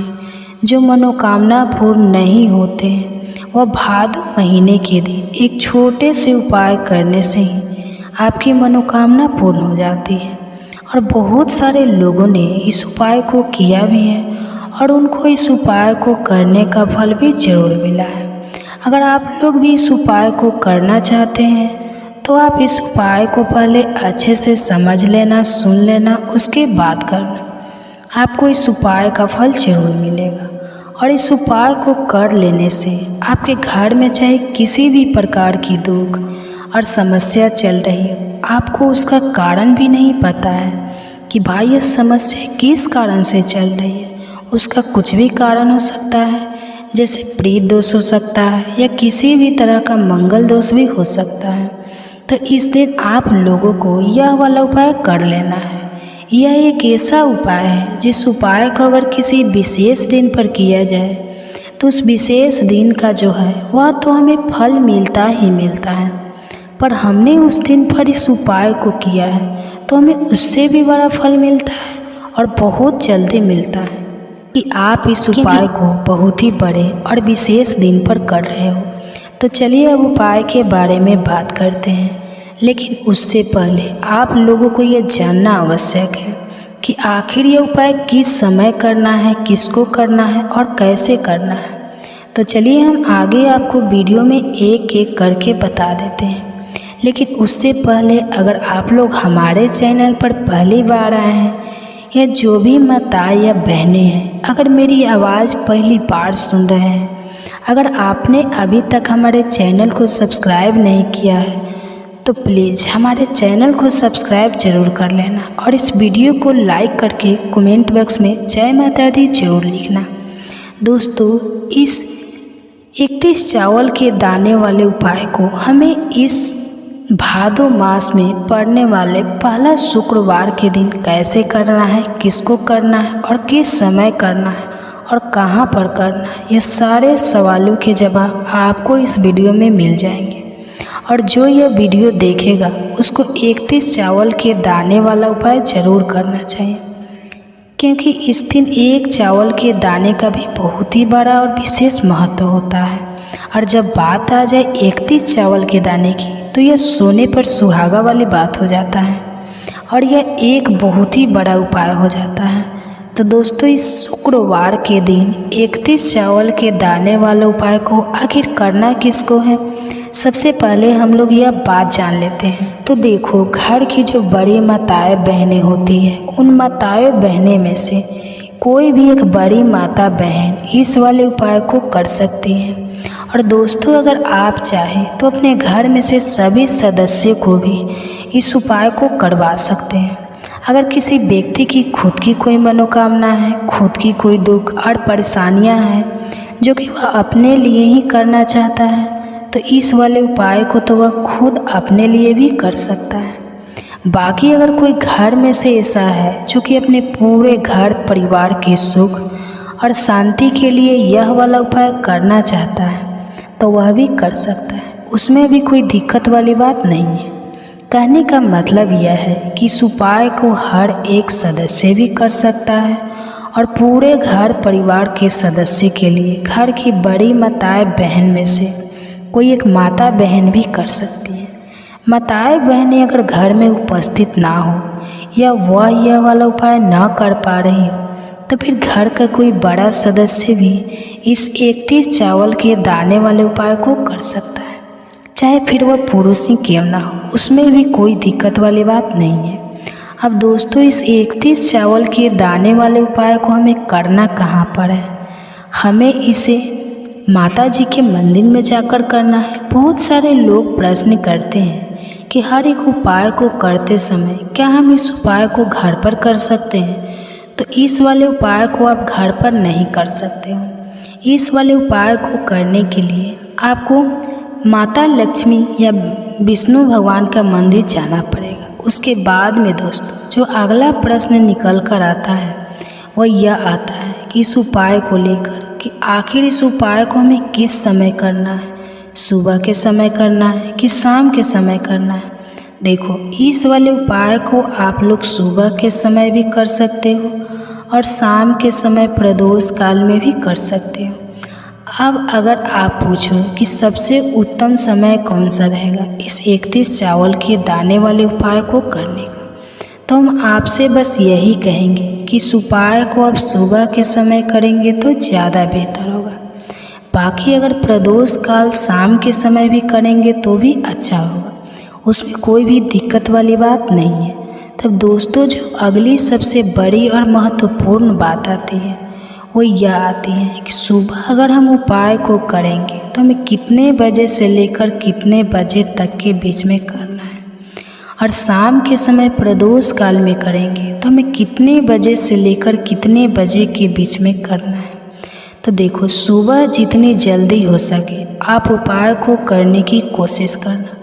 जो मनोकामना पूर्ण नहीं होते हैं, वह भादो महीने के दिन एक छोटे से उपाय करने से ही आपकी मनोकामना पूर्ण हो जाती है। और बहुत सारे लोगों ने इस उपाय को किया भी है और उनको इस उपाय को करने का फल भी जरूर मिला है। अगर आप लोग भी इस उपाय को करना चाहते हैं तो आप इस उपाय को पहले अच्छे से समझ लेना, सुन लेना, उसके बाद करना। आपको इस उपाय का फल जरूर मिलेगा। और इस उपाय को कर लेने से आपके घर में चाहे किसी भी प्रकार की दुख और समस्या चल रही हो, आपको उसका कारण भी नहीं पता है कि भाई ये समस्या किस कारण से चल रही है। उसका कुछ भी कारण हो सकता है, जैसे प्रीत दोष हो सकता है या किसी भी तरह का मंगल दोष भी हो सकता है। तो इस दिन आप लोगों को यह वाला उपाय कर लेना है। यह एक ऐसा उपाय है जिस उपाय को अगर किसी विशेष दिन पर किया जाए तो उस विशेष दिन का जो है वह तो हमें फल मिलता ही मिलता है, पर हमने उस दिन पर इस उपाय को किया है तो हमें उससे भी बड़ा फल मिलता है और बहुत जल्दी मिलता है कि आप इस उपाय को बहुत ही बड़े और विशेष दिन पर कर रहे हो। तो चलिए अब उपाय के बारे में बात करते हैं, लेकिन उससे पहले आप लोगों को यह जानना आवश्यक है कि आखिर यह उपाय किस समय करना है, किसको करना है और कैसे करना है। तो चलिए हम आगे आपको वीडियो में एक एक करके बता देते हैं। लेकिन उससे पहले अगर आप लोग हमारे चैनल पर पहली बार आए हैं या जो भी माताएं या बहनें हैं, अगर मेरी आवाज़ पहली बार सुन रहे हैं, अगर आपने अभी तक हमारे चैनल को सब्सक्राइब नहीं किया है तो प्लीज़ हमारे चैनल को सब्सक्राइब जरूर कर लेना और इस वीडियो को लाइक करके कमेंट बॉक्स में जय माता दी जरूर लिखना। दोस्तों, इस 31 चावल के दाने वाले उपाय को हमें इस भादो मास में पड़ने वाले पहला शुक्रवार के दिन कैसे करना है, किसको करना है और किस समय करना है और कहाँ पर करना है, ये सारे सवालों के जवाब आपको इस वीडियो में मिल जाएंगे। और जो यह वीडियो देखेगा उसको 31 चावल के दाने वाला उपाय जरूर करना चाहिए, क्योंकि इस दिन एक चावल के दाने का भी बहुत ही बड़ा और विशेष महत्व होता है। और जब बात आ जाए 31 चावल के दाने की तो यह सोने पर सुहागा वाली बात हो जाता है और यह एक बहुत ही बड़ा उपाय हो जाता है। तो दोस्तों, इस शुक्रवार के दिन 31 चावल के दाने वाले उपाय को आखिर करना किसको है, सबसे पहले हम लोग यह बात जान लेते हैं। तो देखो, घर की जो बड़ी माताएं बहनें होती हैं, उन माताएं बहनें में से कोई भी एक बड़ी माता बहन इस वाले उपाय को कर सकती है। और दोस्तों, अगर आप चाहें तो अपने घर में से सभी सदस्य को भी इस उपाय को करवा सकते हैं। अगर किसी व्यक्ति की खुद की कोई मनोकामना है, खुद की कोई दुख और परेशानियां हैं जो कि वह अपने लिए ही करना चाहता है, तो इस वाले उपाय को तो वह खुद अपने लिए भी कर सकता है। बाकी अगर कोई घर में से ऐसा है जो कि अपने पूरे घर परिवार के सुख और शांति के लिए यह वाला उपाय करना चाहता है तो वह भी कर सकता है, उसमें भी कोई दिक्कत वाली बात नहीं है। कहने का मतलब यह है कि इस उपाय को हर एक सदस्य भी कर सकता है और पूरे घर परिवार के सदस्य के लिए घर की बड़ी माताएं बहन में से कोई एक माता बहन भी कर सकती है। माताएं बहनें अगर घर में उपस्थित ना हो या वह यह वाला उपाय ना कर पा रही हो तो फिर घर का कोई बड़ा सदस्य भी इस 31 चावल के दाने वाले उपाय को कर सकता है, चाहे फिर वह पुरुष ही क्यों ना हो, उसमें भी कोई दिक्कत वाली बात नहीं है। अब दोस्तों, इस 31 चावल के दाने वाले उपाय को हमें करना कहाँ पर है? हमें इसे माता जी के मंदिर में जाकर करना है। बहुत सारे लोग प्रश्न करते हैं कि हर एक उपाय को करते समय क्या हम इस उपाय को घर पर कर सकते हैं? तो इस वाले उपाय को आप घर पर नहीं कर सकते हो। इस वाले उपाय को करने के लिए आपको माता लक्ष्मी या विष्णु भगवान का मंदिर जाना पड़ेगा। उसके बाद में दोस्तों जो अगला प्रश्न निकल कर आता है वह यह आता है कि इस उपाय को लेकर कि आखिर इस उपाय को हमें किस समय करना है, सुबह के समय करना है कि शाम के समय करना है। देखो, इस वाले उपाय को आप लोग सुबह के समय भी कर सकते हो और शाम के समय प्रदोष काल में भी कर सकते हो। अब अगर आप पूछो कि सबसे उत्तम समय कौन सा रहेगा इस 31 चावल के दाने वाले उपाय को करने का, तो हम आपसे बस यही कहेंगे कि इस उपाय को आप सुबह के समय करेंगे तो ज़्यादा बेहतर होगा। बाकी अगर प्रदोष काल शाम के समय भी करेंगे तो भी अच्छा होगा, उसमें कोई भी दिक्कत वाली बात नहीं है। तब दोस्तों जो अगली सबसे बड़ी और महत्वपूर्ण बात आती है वो यह आती है कि सुबह अगर हम उपाय को करेंगे तो हमें कितने बजे से लेकर कितने बजे तक के बीच में करना है, और शाम के समय प्रदोष काल में करेंगे तो हमें कितने बजे से लेकर कितने बजे के बीच में करना है। तो देखो, सुबह जितनी जल्दी हो सके आप उपाय को करने की कोशिश करना।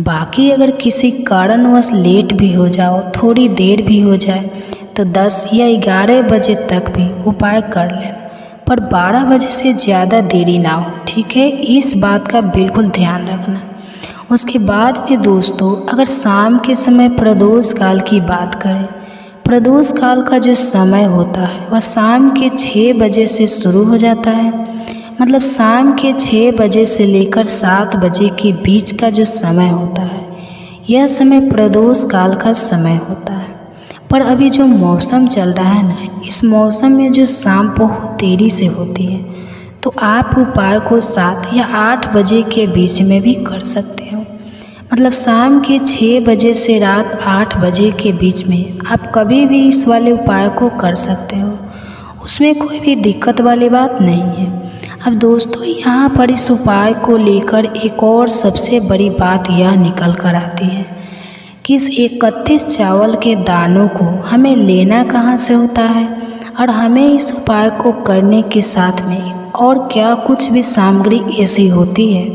बाकी अगर किसी कारणवश लेट भी हो जाओ, थोड़ी देर भी हो जाए तो 10 या 11 बजे तक भी उपाय कर लेना, पर 12 बजे से ज़्यादा देरी ना हो, ठीक है? इस बात का बिल्कुल ध्यान रखना। उसके बाद में दोस्तों अगर शाम के समय प्रदोष काल की बात करें, प्रदोष काल का जो समय होता है वह शाम के 6 बजे से शुरू हो जाता है। मतलब शाम के 6 बजे से लेकर 7 बजे के बीच का जो समय होता है यह समय प्रदोष काल का समय होता है। पर अभी जो मौसम चल रहा है ना, इस मौसम में जो शाम बहुत देरी से होती है तो आप उपाय को 7 या 8 बजे के बीच में भी कर सकते हो। मतलब शाम के 6 बजे से रात 8 बजे के बीच में आप कभी भी इस वाले उपाय को कर सकते हो, उसमें कोई भी दिक्कत वाली बात नहीं है। अब दोस्तों यहाँ पर इस उपाय को लेकर एक और सबसे बड़ी बात यह निकल कर आती है कि इस 31 चावल के दानों को हमें लेना कहाँ से होता है, और हमें इस उपाय को करने के साथ में और क्या कुछ भी सामग्री ऐसी होती है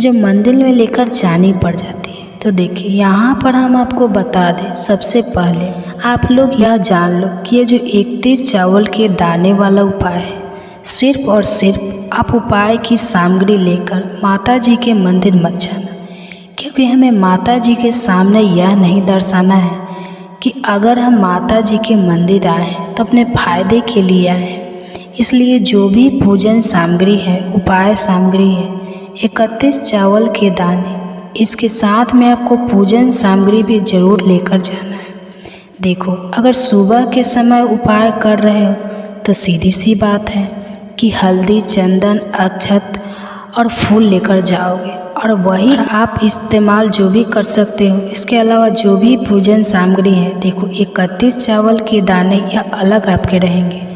जो मंदिर में लेकर जानी पड़ जाती है। तो देखिए यहाँ पर हम आपको बता दें, सबसे पहले आप लोग यह जान लो कि ये जो 31 चावल के दाने वाला उपाय है, सिर्फ और सिर्फ आप उपाय की सामग्री लेकर माता जी के मंदिर मत जाना, क्योंकि हमें माता जी के सामने यह नहीं दर्शाना है कि अगर हम माता जी के मंदिर आए हैं तो अपने फायदे के लिए आए हैं। इसलिए जो भी पूजन सामग्री है, उपाय सामग्री है, 31 चावल के दाने, इसके साथ में आपको पूजन सामग्री भी जरूर लेकर जाना है। देखो, अगर सुबह के समय उपाय कर रहे हो तो सीधी सी बात है कि हल्दी, चंदन, अक्षत और फूल लेकर जाओगे, और वही आप इस्तेमाल जो भी कर सकते हो। इसके अलावा जो भी पूजन सामग्री है, देखो 31 चावल के दाने यह अलग आपके रहेंगे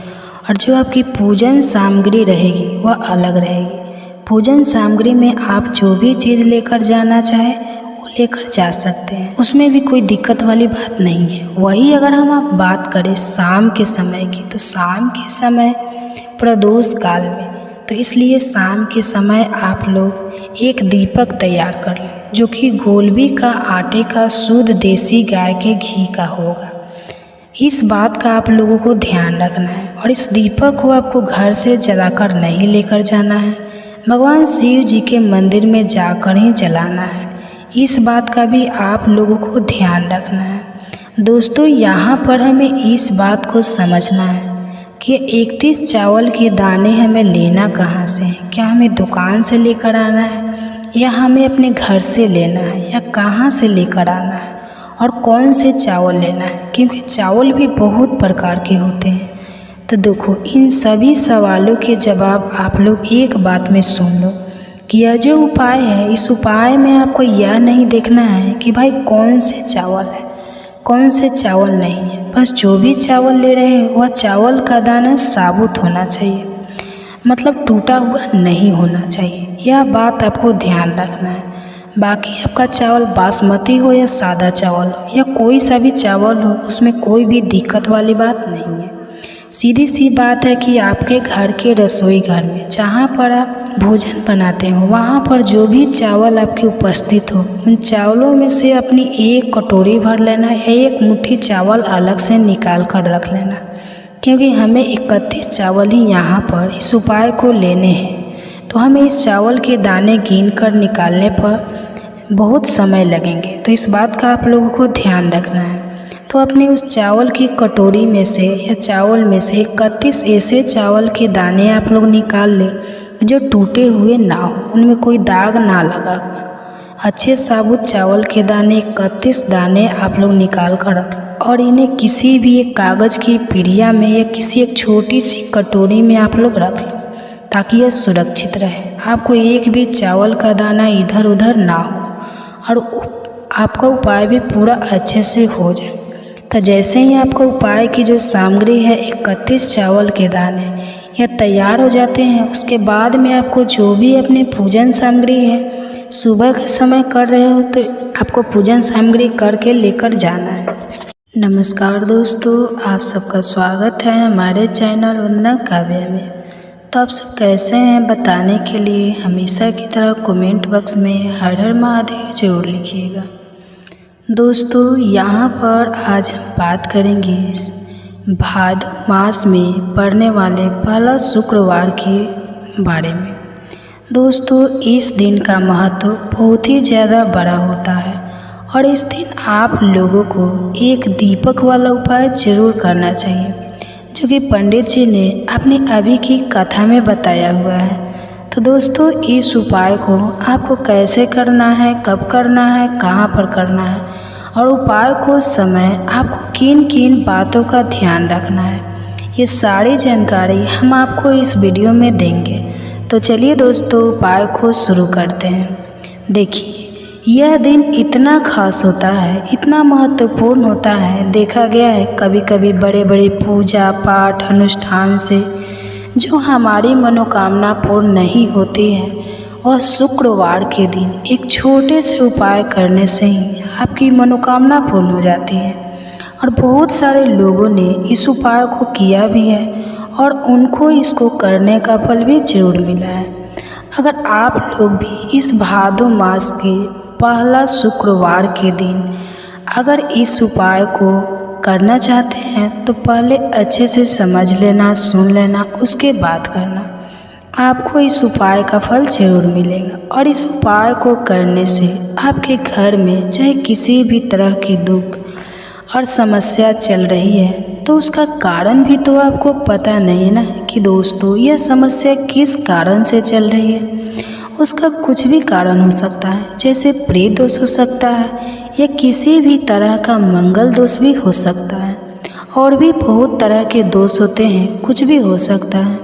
और जो आपकी पूजन सामग्री रहेगी वह अलग रहेगी। पूजन सामग्री में आप जो भी चीज़ लेकर जाना चाहे वो लेकर जा सकते हैं, उसमें भी कोई दिक्कत वाली बात नहीं है। वही अगर हम आप बात करें शाम के समय की, तो शाम के समय प्रदोष काल में तो इसलिए शाम के समय आप लोग एक दीपक तैयार कर लें, जो कि गोलबी का आटे का शुद्ध देसी गाय के घी का होगा। इस बात का आप लोगों को ध्यान रखना है और इस दीपक को आपको घर से जलाकर नहीं लेकर जाना है, भगवान शिव जी के मंदिर में जाकर ही जलाना है। इस बात का भी आप लोगों को ध्यान रखना है। दोस्तों, यहाँ पर हमें इस बात को समझना है कि 31 चावल के दाने हमें लेना कहाँ से है। क्या हमें दुकान से लेकर आना है या हमें अपने घर से लेना है या कहाँ से लेकर आना है और कौन से चावल लेना है, क्योंकि चावल भी बहुत प्रकार के होते हैं। तो देखो, इन सभी सवालों के जवाब आप लोग एक बात में सुन लो कि यह जो उपाय है, इस उपाय में आपको यह नहीं देखना है कि भाई कौन से चावल है कौन से चावल नहीं है। बस जो भी चावल ले रहे हैं वह चावल का दाना साबुत होना चाहिए, मतलब टूटा हुआ नहीं होना चाहिए। यह बात आपको ध्यान रखना है। बाकी आपका चावल बासमती हो या सादा चावल हो या कोई सा भी चावल हो, उसमें कोई भी दिक्कत वाली बात नहीं है। सीधी सी बात है कि आपके घर के रसोई घर में जहाँ पर आप भोजन बनाते हो, वहाँ पर जो भी चावल आपके उपस्थित हो, उन चावलों में से अपनी एक कटोरी भर लेना या एक मुट्ठी चावल अलग से निकाल कर रख लेना, क्योंकि हमें 31 चावल ही यहाँ पर इस उपाय को लेने हैं। तो हमें इस चावल के दाने गिन कर निकालने पर बहुत समय लगेंगे, तो इस बात का आप लोगों को ध्यान रखना है। तो अपने उस चावल की कटोरी में से या चावल में से 31 ऐसे चावल के दाने आप लोग निकाल लें जो टूटे हुए ना हो, उनमें कोई दाग ना लगा हुआ। अच्छे साबुत चावल के दाने 31 दाने आप लोग निकाल कर रख लें और इन्हें किसी भी एक कागज़ की पीढ़िया में या किसी एक छोटी सी कटोरी में आप लोग रख लें, ताकि यह सुरक्षित रहे। आपको एक भी चावल का दाना इधर उधर ना हो और आपका उपाय भी पूरा अच्छे से हो जाए। तो जैसे ही आपको उपाय की जो सामग्री है 31 चावल के दाने यह तैयार हो जाते हैं, उसके बाद में आपको जो भी अपनी पूजन सामग्री है, सुबह के समय कर रहे हो तो आपको पूजन सामग्री करके लेकर जाना है। नमस्कार दोस्तों, आप सबका स्वागत है हमारे चैनल वंदना काव्य में। तो आप सब कैसे हैं बताने के लिए हमेशा की तरह कमेंट बॉक्स में हर हर महादेव जरूर लिखिएगा। दोस्तों, यहाँ पर आज हम बात करेंगे इस भादो मास में पड़ने वाले पहला शुक्रवार के बारे में। दोस्तों, इस दिन का महत्व बहुत ही ज़्यादा बड़ा होता है और इस दिन आप लोगों को एक दीपक वाला उपाय जरूर करना चाहिए, जो कि पंडित जी ने अपनी अभी की कथा में बताया हुआ है। तो दोस्तों, इस उपाय को आपको कैसे करना है, कब करना है, कहाँ पर करना है और उपाय को समय आपको किन किन बातों का ध्यान रखना है, ये सारी जानकारी हम आपको इस वीडियो में देंगे। तो चलिए दोस्तों, उपाय को शुरू करते हैं। देखिए, यह दिन इतना खास होता है, इतना महत्वपूर्ण होता है, देखा गया है कभी कभी बड़े बड़े पूजा पाठ अनुष्ठान से जो हमारी मनोकामना पूर्ण नहीं होती है, वह शुक्रवार के दिन एक छोटे से उपाय करने से ही आपकी मनोकामना पूर्ण हो जाती है। और बहुत सारे लोगों ने इस उपाय को किया भी है और उनको इसको करने का फल भी जरूर मिला है। अगर आप लोग भी इस भादो मास के पहला शुक्रवार के दिन अगर इस उपाय को करना चाहते हैं तो पहले अच्छे से समझ लेना, सुन लेना, उसके बाद करना। आपको इस उपाय का फल जरूर मिलेगा और इस उपाय को करने से आपके घर में चाहे किसी भी तरह की दुख और समस्या चल रही है तो उसका कारण भी तो आपको पता नहीं ना कि दोस्तों यह समस्या किस कारण से चल रही है। उसका कुछ भी कारण हो सकता है, जैसे प्रेत दोष हो सकता है या किसी भी तरह का मंगल दोष भी हो सकता है और भी बहुत तरह के दोष होते हैं, कुछ भी हो सकता है।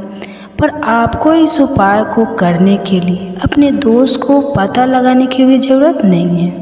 पर आपको इस उपाय को करने के लिए अपने दोष को पता लगाने की भी ज़रूरत नहीं है।